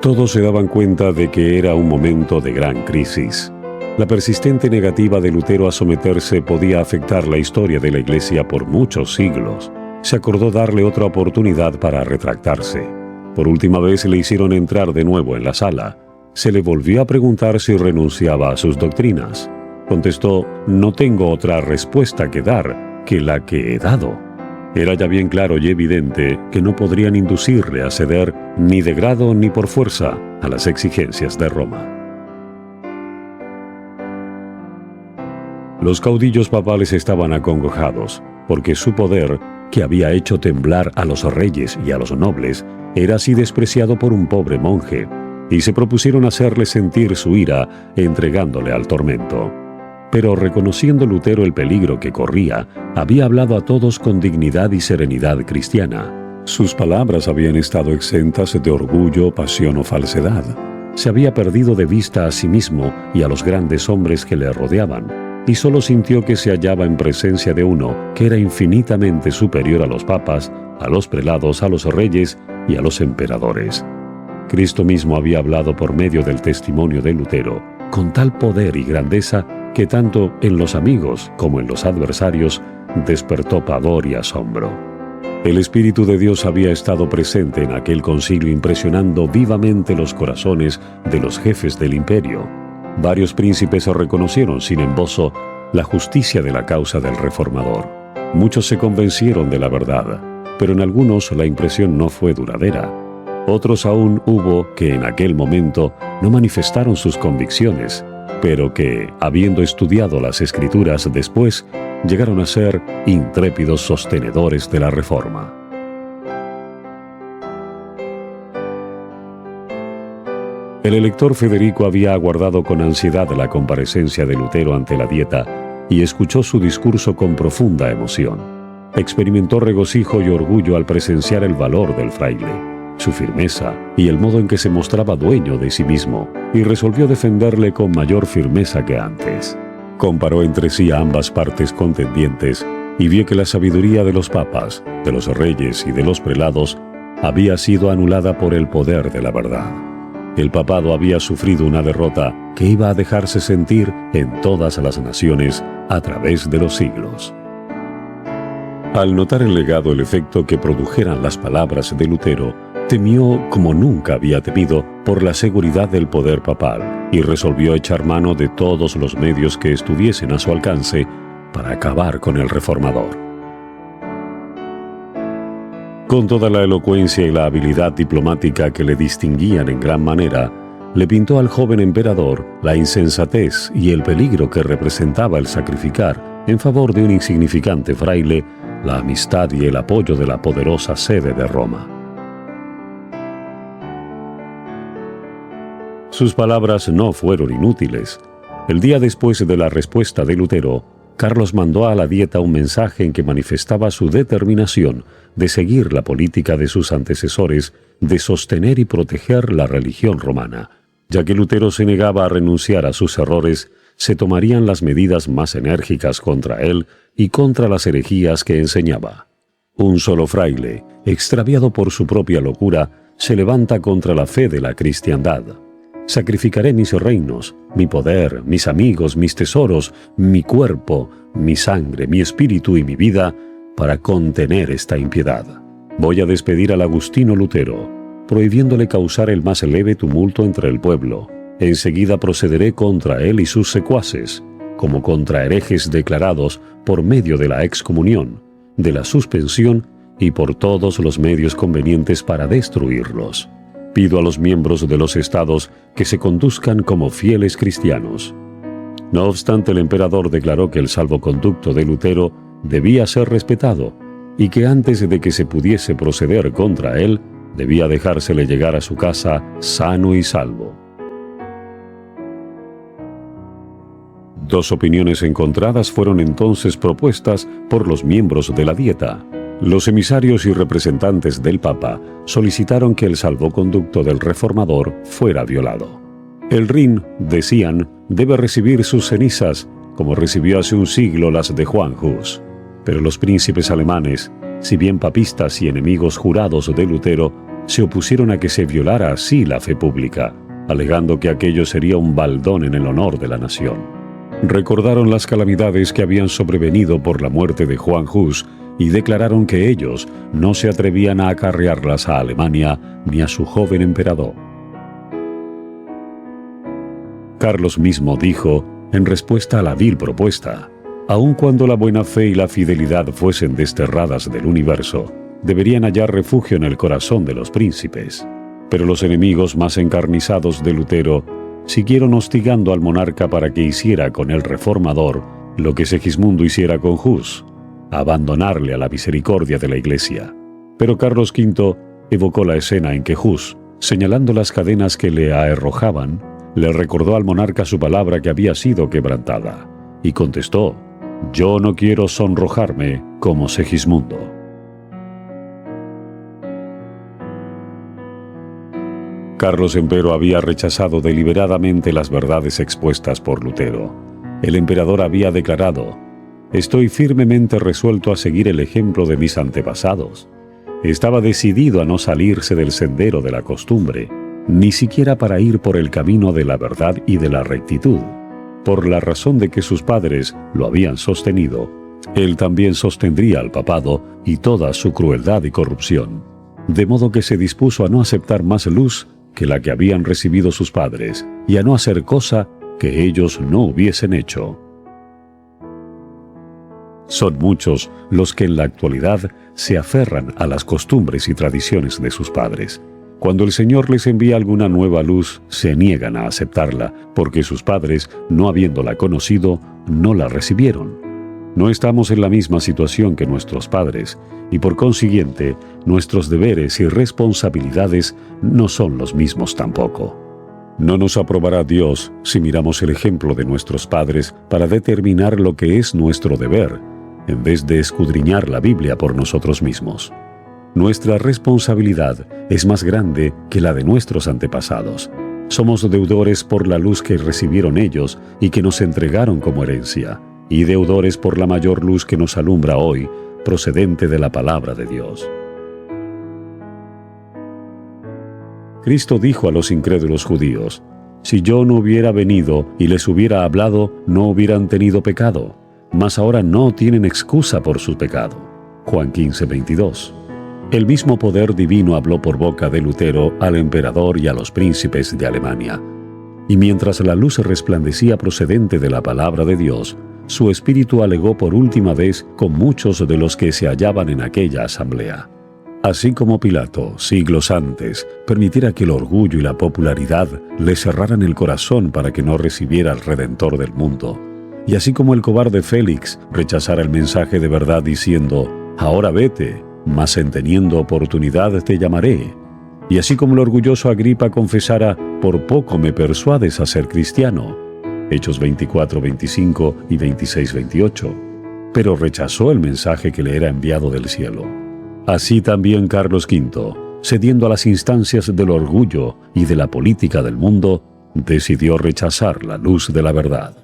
Todos se daban cuenta de que era un momento de gran crisis. La persistente negativa de Lutero a someterse podía afectar la historia de la Iglesia por muchos siglos. Se acordó darle otra oportunidad para retractarse. Por última vez le hicieron entrar de nuevo en la sala. Se le volvió a preguntar si renunciaba a sus doctrinas. Contestó: «No tengo otra respuesta que dar que la que he dado». Era ya bien claro y evidente que no podrían inducirle a ceder ni de grado ni por fuerza a las exigencias de Roma. Los caudillos papales estaban acongojados, porque su poder, que había hecho temblar a los reyes y a los nobles, era así despreciado por un pobre monje, y se propusieron hacerle sentir su ira entregándole al tormento. Pero reconociendo Lutero el peligro que corría, había hablado a todos con dignidad y serenidad cristiana. Sus palabras habían estado exentas de orgullo, pasión o falsedad. Se había perdido de vista a sí mismo y a los grandes hombres que le rodeaban, y solo sintió que se hallaba en presencia de uno que era infinitamente superior a los papas, a los prelados, a los reyes y a los emperadores. Cristo mismo había hablado por medio del testimonio de Lutero, con tal poder y grandeza que tanto en los amigos como en los adversarios despertó pavor y asombro. El Espíritu de Dios había estado presente en aquel concilio, impresionando vivamente los corazones de los jefes del imperio. Varios príncipes reconocieron sin embozo la justicia de la causa del reformador. Muchos se convencieron de la verdad, pero en algunos la impresión no fue duradera. Otros aún hubo que en aquel momento no manifestaron sus convicciones, pero que, habiendo estudiado las Escrituras después, llegaron a ser intrépidos sostenedores de la Reforma. El elector Federico había aguardado con ansiedad la comparecencia de Lutero ante la Dieta y escuchó su discurso con profunda emoción. Experimentó regocijo y orgullo al presenciar el valor del fraile, su firmeza y el modo en que se mostraba dueño de sí mismo, y resolvió defenderle con mayor firmeza que antes. Comparó entre sí a ambas partes contendientes y vio que la sabiduría de los papas, de los reyes y de los prelados había sido anulada por el poder de la verdad. El papado había sufrido una derrota que iba a dejarse sentir en todas las naciones a través de los siglos. Al notar el legado el efecto que produjeran las palabras de Lutero, temió como nunca había temido por la seguridad del poder papal y resolvió echar mano de todos los medios que estuviesen a su alcance para acabar con el reformador. Con toda la elocuencia y la habilidad diplomática que le distinguían en gran manera, le pintó al joven emperador la insensatez y el peligro que representaba el sacrificar, en favor de un insignificante fraile, la amistad y el apoyo de la poderosa sede de Roma. Sus palabras no fueron inútiles. El día después de la respuesta de Lutero, Carlos mandó a la Dieta un mensaje en que manifestaba su determinación de seguir la política de sus antecesores de sostener y proteger la religión romana, Ya que Lutero se negaba a renunciar a sus errores, se tomarían las medidas más enérgicas contra él y contra las herejías que enseñaba. Un solo fraile, extraviado por su propia locura, se levanta contra la fe de la cristiandad. Sacrificaré mis reinos, mi poder, mis amigos, mis tesoros, mi cuerpo, mi sangre, mi espíritu y mi vida para contener esta impiedad. Voy a despedir al agustino Lutero, prohibiéndole causar el más leve tumulto entre el pueblo. Enseguida procederé contra él y sus secuaces, como contra herejes declarados por medio de la excomunión, de la suspensión y por todos los medios convenientes para destruirlos. Pido a los miembros de los estados que se conduzcan como fieles cristianos. No obstante, el emperador declaró que el salvoconducto de Lutero debía ser respetado y que antes de que se pudiese proceder contra él, debía dejársele llegar a su casa sano y salvo. Dos opiniones encontradas fueron entonces propuestas por los miembros de la Dieta. Los emisarios y representantes del Papa solicitaron que el salvoconducto del reformador fuera violado. El Rin, decían, debe recibir sus cenizas, como recibió hace un siglo las de Juan Hus. Pero los príncipes alemanes, si bien papistas y enemigos jurados de Lutero, se opusieron a que se violara así la fe pública, alegando que aquello sería un baldón en el honor de la nación. Recordaron las calamidades que habían sobrevenido por la muerte de Juan Hus y declararon que ellos no se atrevían a acarrearlas a Alemania ni a su joven emperador. Carlos mismo dijo, en respuesta a la vil propuesta, aun cuando la buena fe y la fidelidad fuesen desterradas del universo, deberían hallar refugio en el corazón de los príncipes. Pero los enemigos más encarnizados de Lutero siguieron hostigando al monarca para que hiciera con el reformador lo que Segismundo hiciera con Hus, abandonarle a la misericordia de la Iglesia. Pero Carlos V evocó la escena en que Hus, señalando las cadenas que le aherrojaban, le recordó al monarca su palabra que había sido quebrantada, y contestó, «Yo no quiero sonrojarme como Segismundo». Carlos empero había rechazado deliberadamente las verdades expuestas por Lutero. El emperador había declarado, «Estoy firmemente resuelto a seguir el ejemplo de mis antepasados». Estaba decidido a no salirse del sendero de la costumbre, ni siquiera para ir por el camino de la verdad y de la rectitud. Por la razón de que sus padres lo habían sostenido, él también sostendría al papado y toda su crueldad y corrupción. De modo que se dispuso a no aceptar más luz que la que habían recibido sus padres, y a no hacer cosa que ellos no hubiesen hecho. Son muchos los que en la actualidad se aferran a las costumbres y tradiciones de sus padres. Cuando el Señor les envía alguna nueva luz, se niegan a aceptarla, porque sus padres, no habiéndola conocido, no la recibieron. No estamos en la misma situación que nuestros padres, y por consiguiente, nuestros deberes y responsabilidades no son los mismos tampoco. No nos aprobará Dios si miramos el ejemplo de nuestros padres para determinar lo que es nuestro deber, en vez de escudriñar la Biblia por nosotros mismos. Nuestra responsabilidad es más grande que la de nuestros antepasados. Somos deudores por la luz que recibieron ellos y que nos entregaron como herencia, y deudores por la mayor luz que nos alumbra hoy, procedente de la palabra de Dios. Cristo dijo a los incrédulos judíos, «Si yo no hubiera venido y les hubiera hablado, no hubieran tenido pecado, mas ahora no tienen excusa por su pecado». Juan 15:22. El mismo poder divino habló por boca de Lutero al emperador y a los príncipes de Alemania. Y mientras la luz resplandecía procedente de la palabra de Dios, su espíritu alegó por última vez con muchos de los que se hallaban en aquella asamblea. Así como Pilato, siglos antes, permitiera que el orgullo y la popularidad le cerraran el corazón para que no recibiera al Redentor del mundo, y así como el cobarde Félix rechazara el mensaje de verdad diciendo, «Ahora vete, mas en teniendo oportunidad te llamaré», y así como el orgulloso Agripa confesara, «Por poco me persuades a ser cristiano», Hechos 24:25 y 26:28, pero rechazó el mensaje que le era enviado del cielo. Así también Carlos V, cediendo a las instancias del orgullo y de la política del mundo, decidió rechazar la luz de la verdad.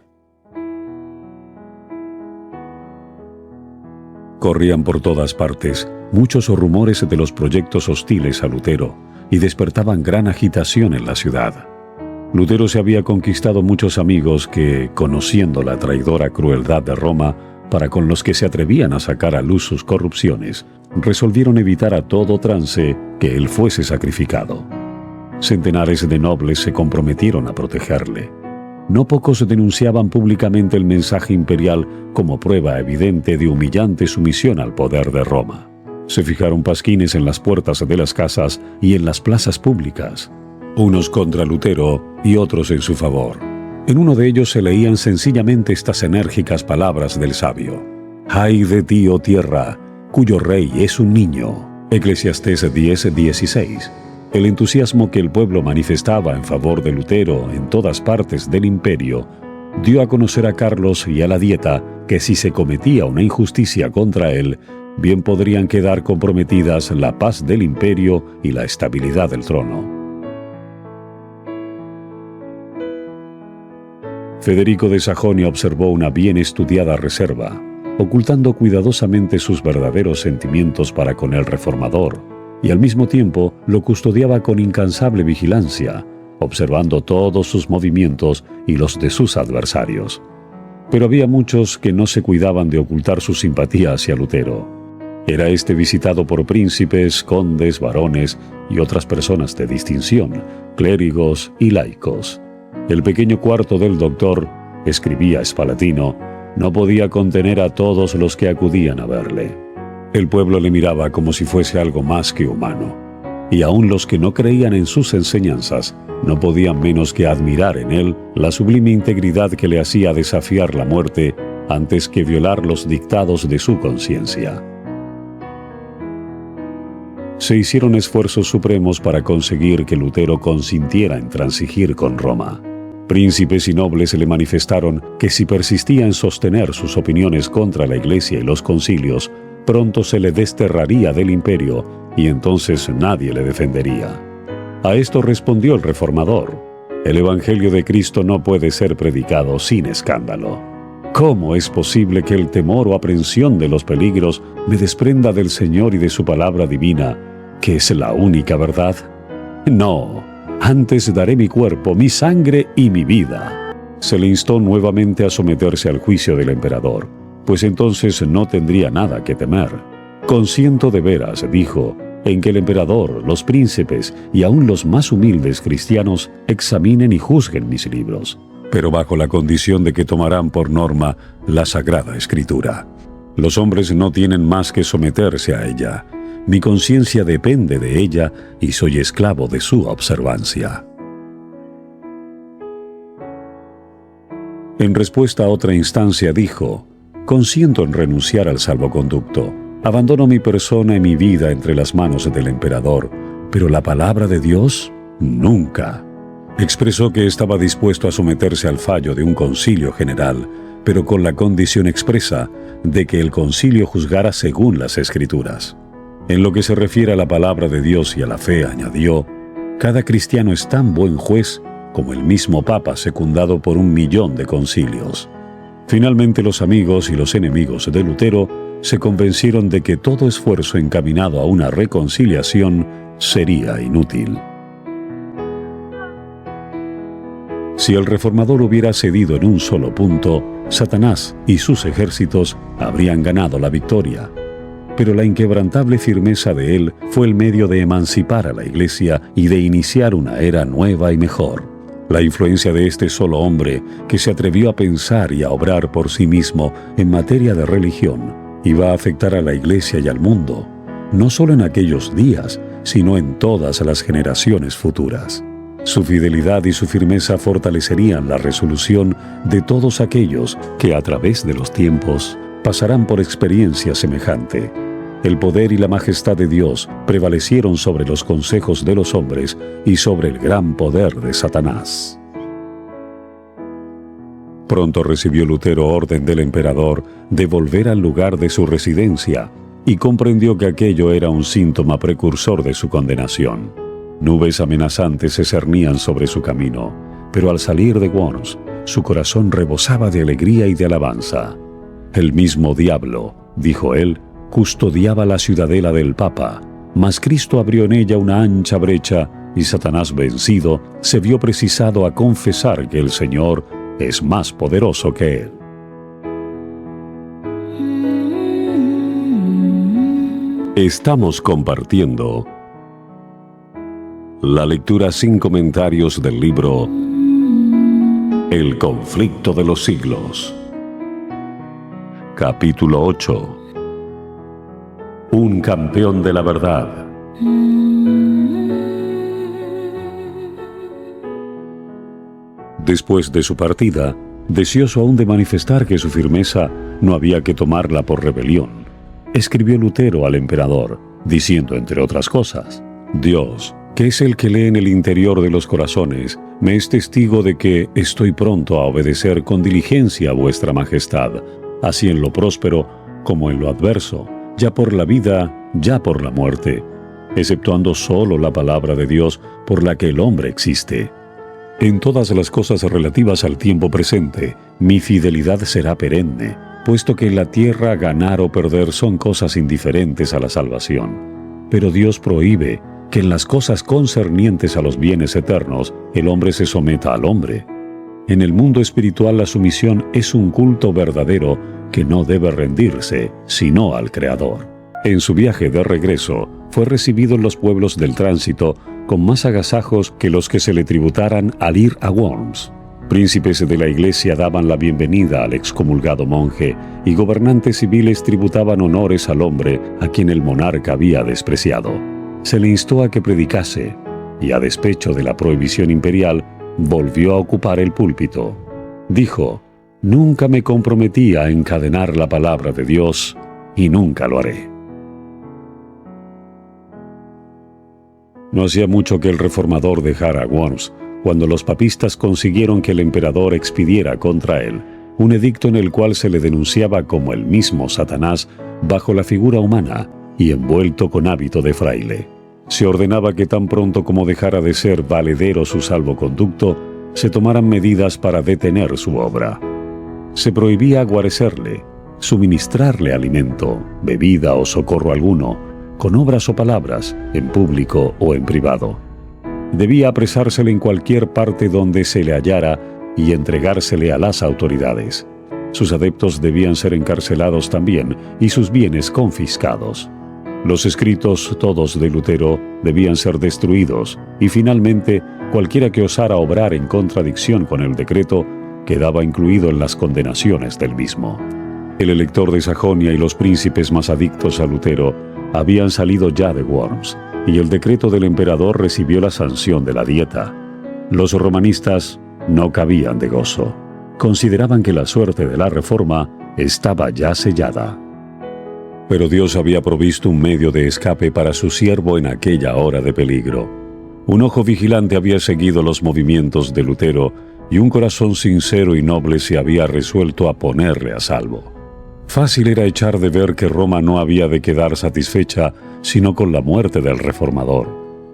Corrían por todas partes muchos rumores de los proyectos hostiles a Lutero y despertaban gran agitación en la ciudad. Lutero se había conquistado muchos amigos que, conociendo la traidora crueldad de Roma para con los que se atrevían a sacar a luz sus corrupciones, resolvieron evitar a todo trance que él fuese sacrificado. Centenares de nobles se comprometieron a protegerle. No pocos denunciaban públicamente el mensaje imperial como prueba evidente de humillante sumisión al poder de Roma. Se fijaron pasquines en las puertas de las casas y en las plazas públicas, unos contra Lutero y otros en su favor. En uno de ellos se leían sencillamente estas enérgicas palabras del sabio: «Ay de ti, oh tierra, cuyo rey es un niño». Eclesiastés 10:16. El entusiasmo que el pueblo manifestaba en favor de Lutero en todas partes del imperio dio a conocer a Carlos y a la Dieta que si se cometía una injusticia contra él, bien podrían quedar comprometidas la paz del imperio y la estabilidad del trono. Federico de Sajonia observó una bien estudiada reserva, ocultando cuidadosamente sus verdaderos sentimientos para con el reformador, y al mismo tiempo lo custodiaba con incansable vigilancia, observando todos sus movimientos y los de sus adversarios. Pero había muchos que no se cuidaban de ocultar su simpatía hacia Lutero. Era este visitado por príncipes, condes, varones y otras personas de distinción, clérigos y laicos. El pequeño cuarto del doctor, escribía Spalatina, no podía contener a todos los que acudían a verle. El pueblo le miraba como si fuese algo más que humano, y aun los que no creían en sus enseñanzas no podían menos que admirar en él la sublime integridad que le hacía desafiar la muerte antes que violar los dictados de su conciencia. Se hicieron esfuerzos supremos para conseguir que Lutero consintiera en transigir con Roma. Príncipes y nobles le manifestaron que si persistía en sostener sus opiniones contra la Iglesia y los concilios, pronto se le desterraría del imperio y entonces nadie le defendería. A esto respondió el reformador: el Evangelio de Cristo no puede ser predicado sin escándalo. ¿Cómo es posible que el temor o aprensión de los peligros me desprenda del Señor y de su palabra divina, que es la única verdad? No, antes daré mi cuerpo, mi sangre y mi vida. Se le instó nuevamente a someterse al juicio del emperador, pues entonces no tendría nada que temer. Consiento de veras, dijo, en que el emperador, los príncipes y aun los más humildes cristianos examinen y juzguen mis libros, pero bajo la condición de que tomarán por norma la Sagrada Escritura. Los hombres no tienen más que someterse a ella. Mi conciencia depende de ella y soy esclavo de su observancia. En respuesta a otra instancia dijo: consiento en renunciar al salvoconducto. Abandono mi persona y mi vida entre las manos del emperador, pero la palabra de Dios, nunca. Expresó que estaba dispuesto a someterse al fallo de un concilio general, pero con la condición expresa de que el concilio juzgara según las Escrituras. En lo que se refiere a la palabra de Dios y a la fe, añadió, cada cristiano es tan buen juez como el mismo Papa secundado por 1.000.000 de concilios. Finalmente los amigos y los enemigos de Lutero se convencieron de que todo esfuerzo encaminado a una reconciliación sería inútil. Si el reformador hubiera cedido en un solo punto, Satanás y sus ejércitos habrían ganado la victoria. Pero la inquebrantable firmeza de él fue el medio de emancipar a la Iglesia y de iniciar una era nueva y mejor. La influencia de este solo hombre, que se atrevió a pensar y a obrar por sí mismo en materia de religión, iba a afectar a la Iglesia y al mundo, no solo en aquellos días, sino en todas las generaciones futuras. Su fidelidad y su firmeza fortalecerían la resolución de todos aquellos que a través de los tiempos pasarán por experiencia semejante. El poder y la majestad de Dios prevalecieron sobre los consejos de los hombres y sobre el gran poder de Satanás. Pronto recibió Lutero orden del emperador de volver al lugar de su residencia y comprendió que aquello era un síntoma precursor de su condenación. Nubes amenazantes se cernían sobre su camino, pero al salir de Worms, su corazón rebosaba de alegría y de alabanza. El mismo diablo, dijo él, custodiaba la ciudadela del Papa, mas Cristo abrió en ella una ancha brecha y Satanás, vencido, se vio precisado a confesar que el Señor es más poderoso que él. Estamos compartiendo la lectura sin comentarios del libro El conflicto de los siglos. Capítulo 8. Un campeón de la verdad. Después de su partida, deseoso aún de manifestar que su firmeza no había que tomarla por rebelión, escribió Lutero al emperador, diciendo entre otras cosas: Dios, que es el que lee en el interior de los corazones, me es testigo de que estoy pronto a obedecer con diligencia a vuestra majestad, así en lo próspero como en lo adverso, ya por la vida, ya por la muerte, exceptuando solo la palabra de Dios por la que el hombre existe. En todas las cosas relativas al tiempo presente, mi fidelidad será perenne, puesto que en la tierra ganar o perder son cosas indiferentes a la salvación. Pero Dios prohíbe que en las cosas concernientes a los bienes eternos el hombre se someta al hombre. En el mundo espiritual la sumisión es un culto verdadero que no debe rendirse, sino al Creador. En su viaje de regreso, fue recibido en los pueblos del tránsito con más agasajos que los que se le tributaran al ir a Worms. Príncipes de la iglesia daban la bienvenida al excomulgado monje y gobernantes civiles tributaban honores al hombre a quien el monarca había despreciado. Se le instó a que predicase, y a despecho de la prohibición imperial, volvió a ocupar el púlpito. Dijo: «Nunca me comprometí a encadenar la palabra de Dios, y nunca lo haré». No hacía mucho que el reformador dejara Worms, cuando los papistas consiguieron que el emperador expidiera contra él un edicto en el cual se le denunciaba como el mismo Satanás bajo la figura humana y envuelto con hábito de fraile. Se ordenaba que tan pronto como dejara de ser valedero su salvoconducto, se tomaran medidas para detener su obra. Se prohibía guarecerle, suministrarle alimento, bebida o socorro alguno, con obras o palabras, en público o en privado. Debía apresársele en cualquier parte donde se le hallara y entregársele a las autoridades. Sus adeptos debían ser encarcelados también y sus bienes confiscados. Los escritos todos de Lutero debían ser destruidos y finalmente cualquiera que osara obrar en contradicción con el decreto quedaba incluido en las condenaciones del mismo. El elector de Sajonia y los príncipes más adictos a Lutero habían salido ya de Worms, y el decreto del emperador recibió la sanción de la Dieta. Los romanistas no cabían de gozo. Consideraban que la suerte de la reforma estaba ya sellada. Pero Dios había provisto un medio de escape para su siervo en aquella hora de peligro. Un ojo vigilante había seguido los movimientos de Lutero y un corazón sincero y noble se había resuelto a ponerle a salvo. Fácil era echar de ver que Roma no había de quedar satisfecha sino con la muerte del reformador,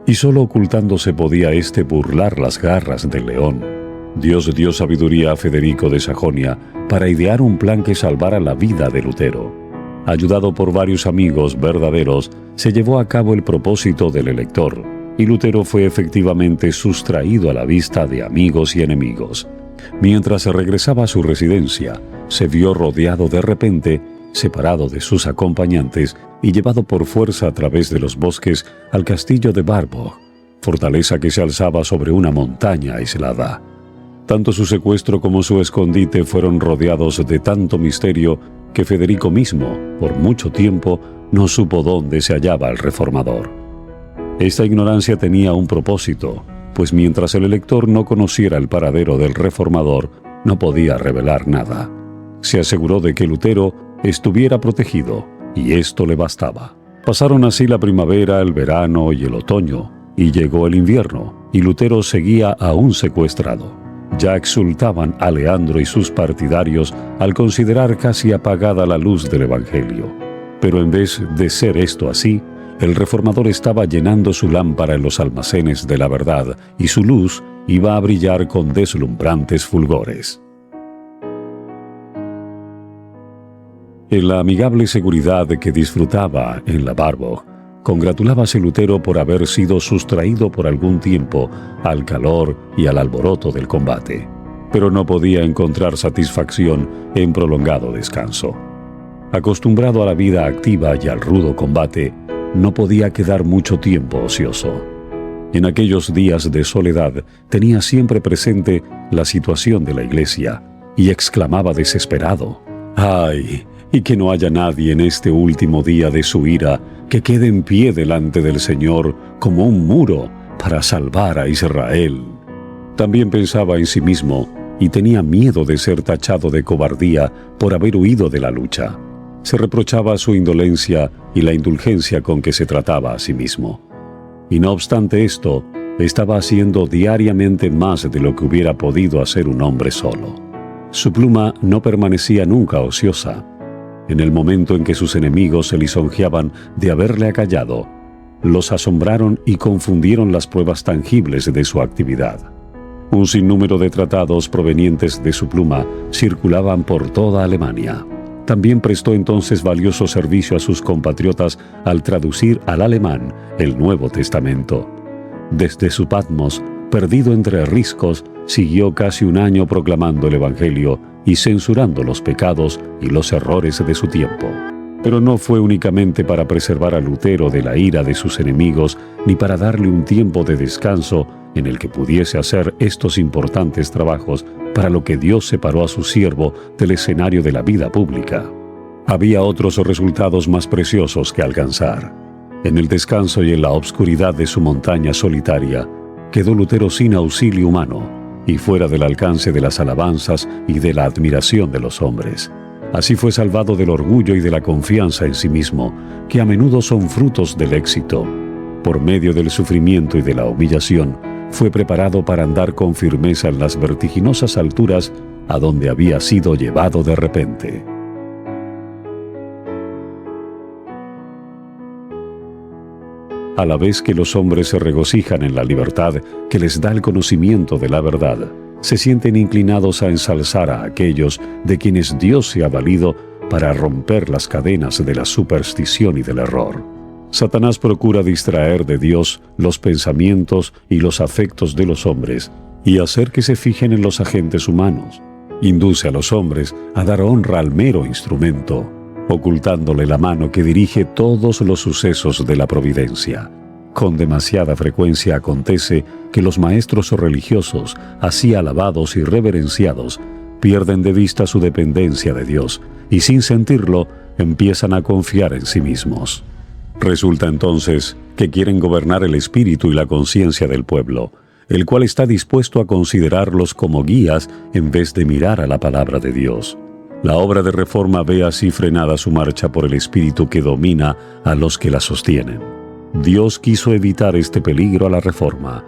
y solo ocultándose podía éste burlar las garras del león. Dios dio sabiduría a Federico de Sajonia para idear un plan que salvara la vida de Lutero. Ayudado por varios amigos verdaderos, se llevó a cabo el propósito del elector, y Lutero fue efectivamente sustraído a la vista de amigos y enemigos. Mientras se regresaba a su residencia, se vio rodeado de repente, separado de sus acompañantes y llevado por fuerza a través de los bosques al castillo de Warburg, fortaleza que se alzaba sobre una montaña aislada. Tanto su secuestro como su escondite fueron rodeados de tanto misterio que Federico mismo, por mucho tiempo, no supo dónde se hallaba el reformador. Esta ignorancia tenía un propósito, pues mientras el elector no conociera el paradero del reformador, no podía revelar nada. Se aseguró de que Lutero estuviera protegido, y esto le bastaba. Pasaron así la primavera, el verano y el otoño, y llegó el invierno, y Lutero seguía aún secuestrado. Ya exultaban a Leandro y sus partidarios al considerar casi apagada la luz del Evangelio. Pero en vez de ser esto así, el reformador estaba llenando su lámpara en los almacenes de la verdad, y su luz iba a brillar con deslumbrantes fulgores. En la amigable seguridad que disfrutaba en la Warburg, congratulábase Lutero por haber sido sustraído por algún tiempo al calor y al alboroto del combate, pero no podía encontrar satisfacción en prolongado descanso. Acostumbrado a la vida activa y al rudo combate, no podía quedar mucho tiempo ocioso. En aquellos días de soledad tenía siempre presente la situación de la Iglesia y exclamaba desesperado: ¡ay! Y que no haya nadie en este último día de su ira que quede en pie delante del Señor como un muro para salvar a Israel. También pensaba en sí mismo y tenía miedo de ser tachado de cobardía por haber huido de la lucha. Se reprochaba su indolencia y la indulgencia con que se trataba a sí mismo. Y no obstante esto, estaba haciendo diariamente más de lo que hubiera podido hacer un hombre solo. Su pluma no permanecía nunca ociosa. En el momento en que sus enemigos se lisonjeaban de haberle acallado, los asombraron y confundieron las pruebas tangibles de su actividad. Un sinnúmero de tratados provenientes de su pluma circulaban por toda Alemania. También prestó entonces valioso servicio a sus compatriotas al traducir al alemán el Nuevo Testamento. Desde su Patmos, perdido entre riscos, siguió casi un año proclamando el Evangelio y censurando los pecados y los errores de su tiempo. Pero no fue únicamente para preservar a Lutero de la ira de sus enemigos, ni para darle un tiempo de descanso en el que pudiese hacer estos importantes trabajos para lo que Dios separó a su siervo del escenario de la vida pública. Había otros resultados más preciosos que alcanzar. En el descanso y en la obscuridad de su montaña solitaria, quedó Lutero sin auxilio humano y fuera del alcance de las alabanzas y de la admiración de los hombres. Así fue salvado del orgullo y de la confianza en sí mismo, que a menudo son frutos del éxito. Por medio del sufrimiento y de la humillación, fue preparado para andar con firmeza en las vertiginosas alturas a donde había sido llevado de repente. A la vez que los hombres se regocijan en la libertad que les da el conocimiento de la verdad, se sienten inclinados a ensalzar a aquellos de quienes Dios se ha valido para romper las cadenas de la superstición y del error. Satanás procura distraer de Dios los pensamientos y los afectos de los hombres y hacer que se fijen en los agentes humanos. Induce a los hombres a dar honra al mero instrumento, ocultándole la mano que dirige todos los sucesos de la providencia. Con demasiada frecuencia acontece que los maestros religiosos, así alabados y reverenciados, pierden de vista su dependencia de Dios y sin sentirlo empiezan a confiar en sí mismos. Resulta entonces que quieren gobernar el espíritu y la conciencia del pueblo, el cual está dispuesto a considerarlos como guías en vez de mirar a la palabra de Dios. La obra de reforma ve así frenada su marcha por el espíritu que domina a los que la sostienen. Dios quiso evitar este peligro a la reforma.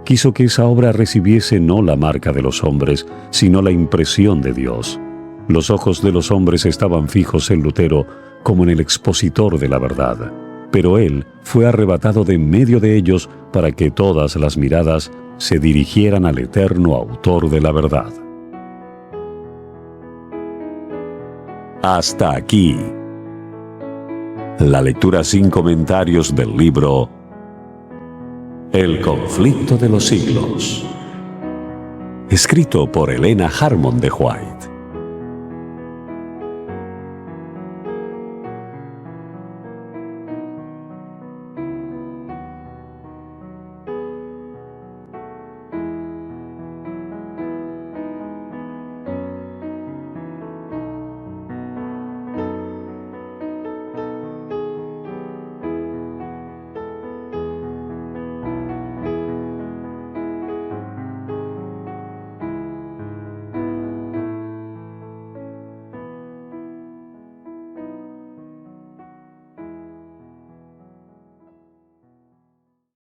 Quiso que esa obra recibiese no la marca de los hombres, sino la impresión de Dios. Los ojos de los hombres estaban fijos en Lutero como en el expositor de la verdad, pero él fue arrebatado de en medio de ellos para que todas las miradas se dirigieran al eterno autor de la verdad. Hasta aquí la lectura sin comentarios del libro El conflicto de los siglos, escrito por Helena Harmon de White.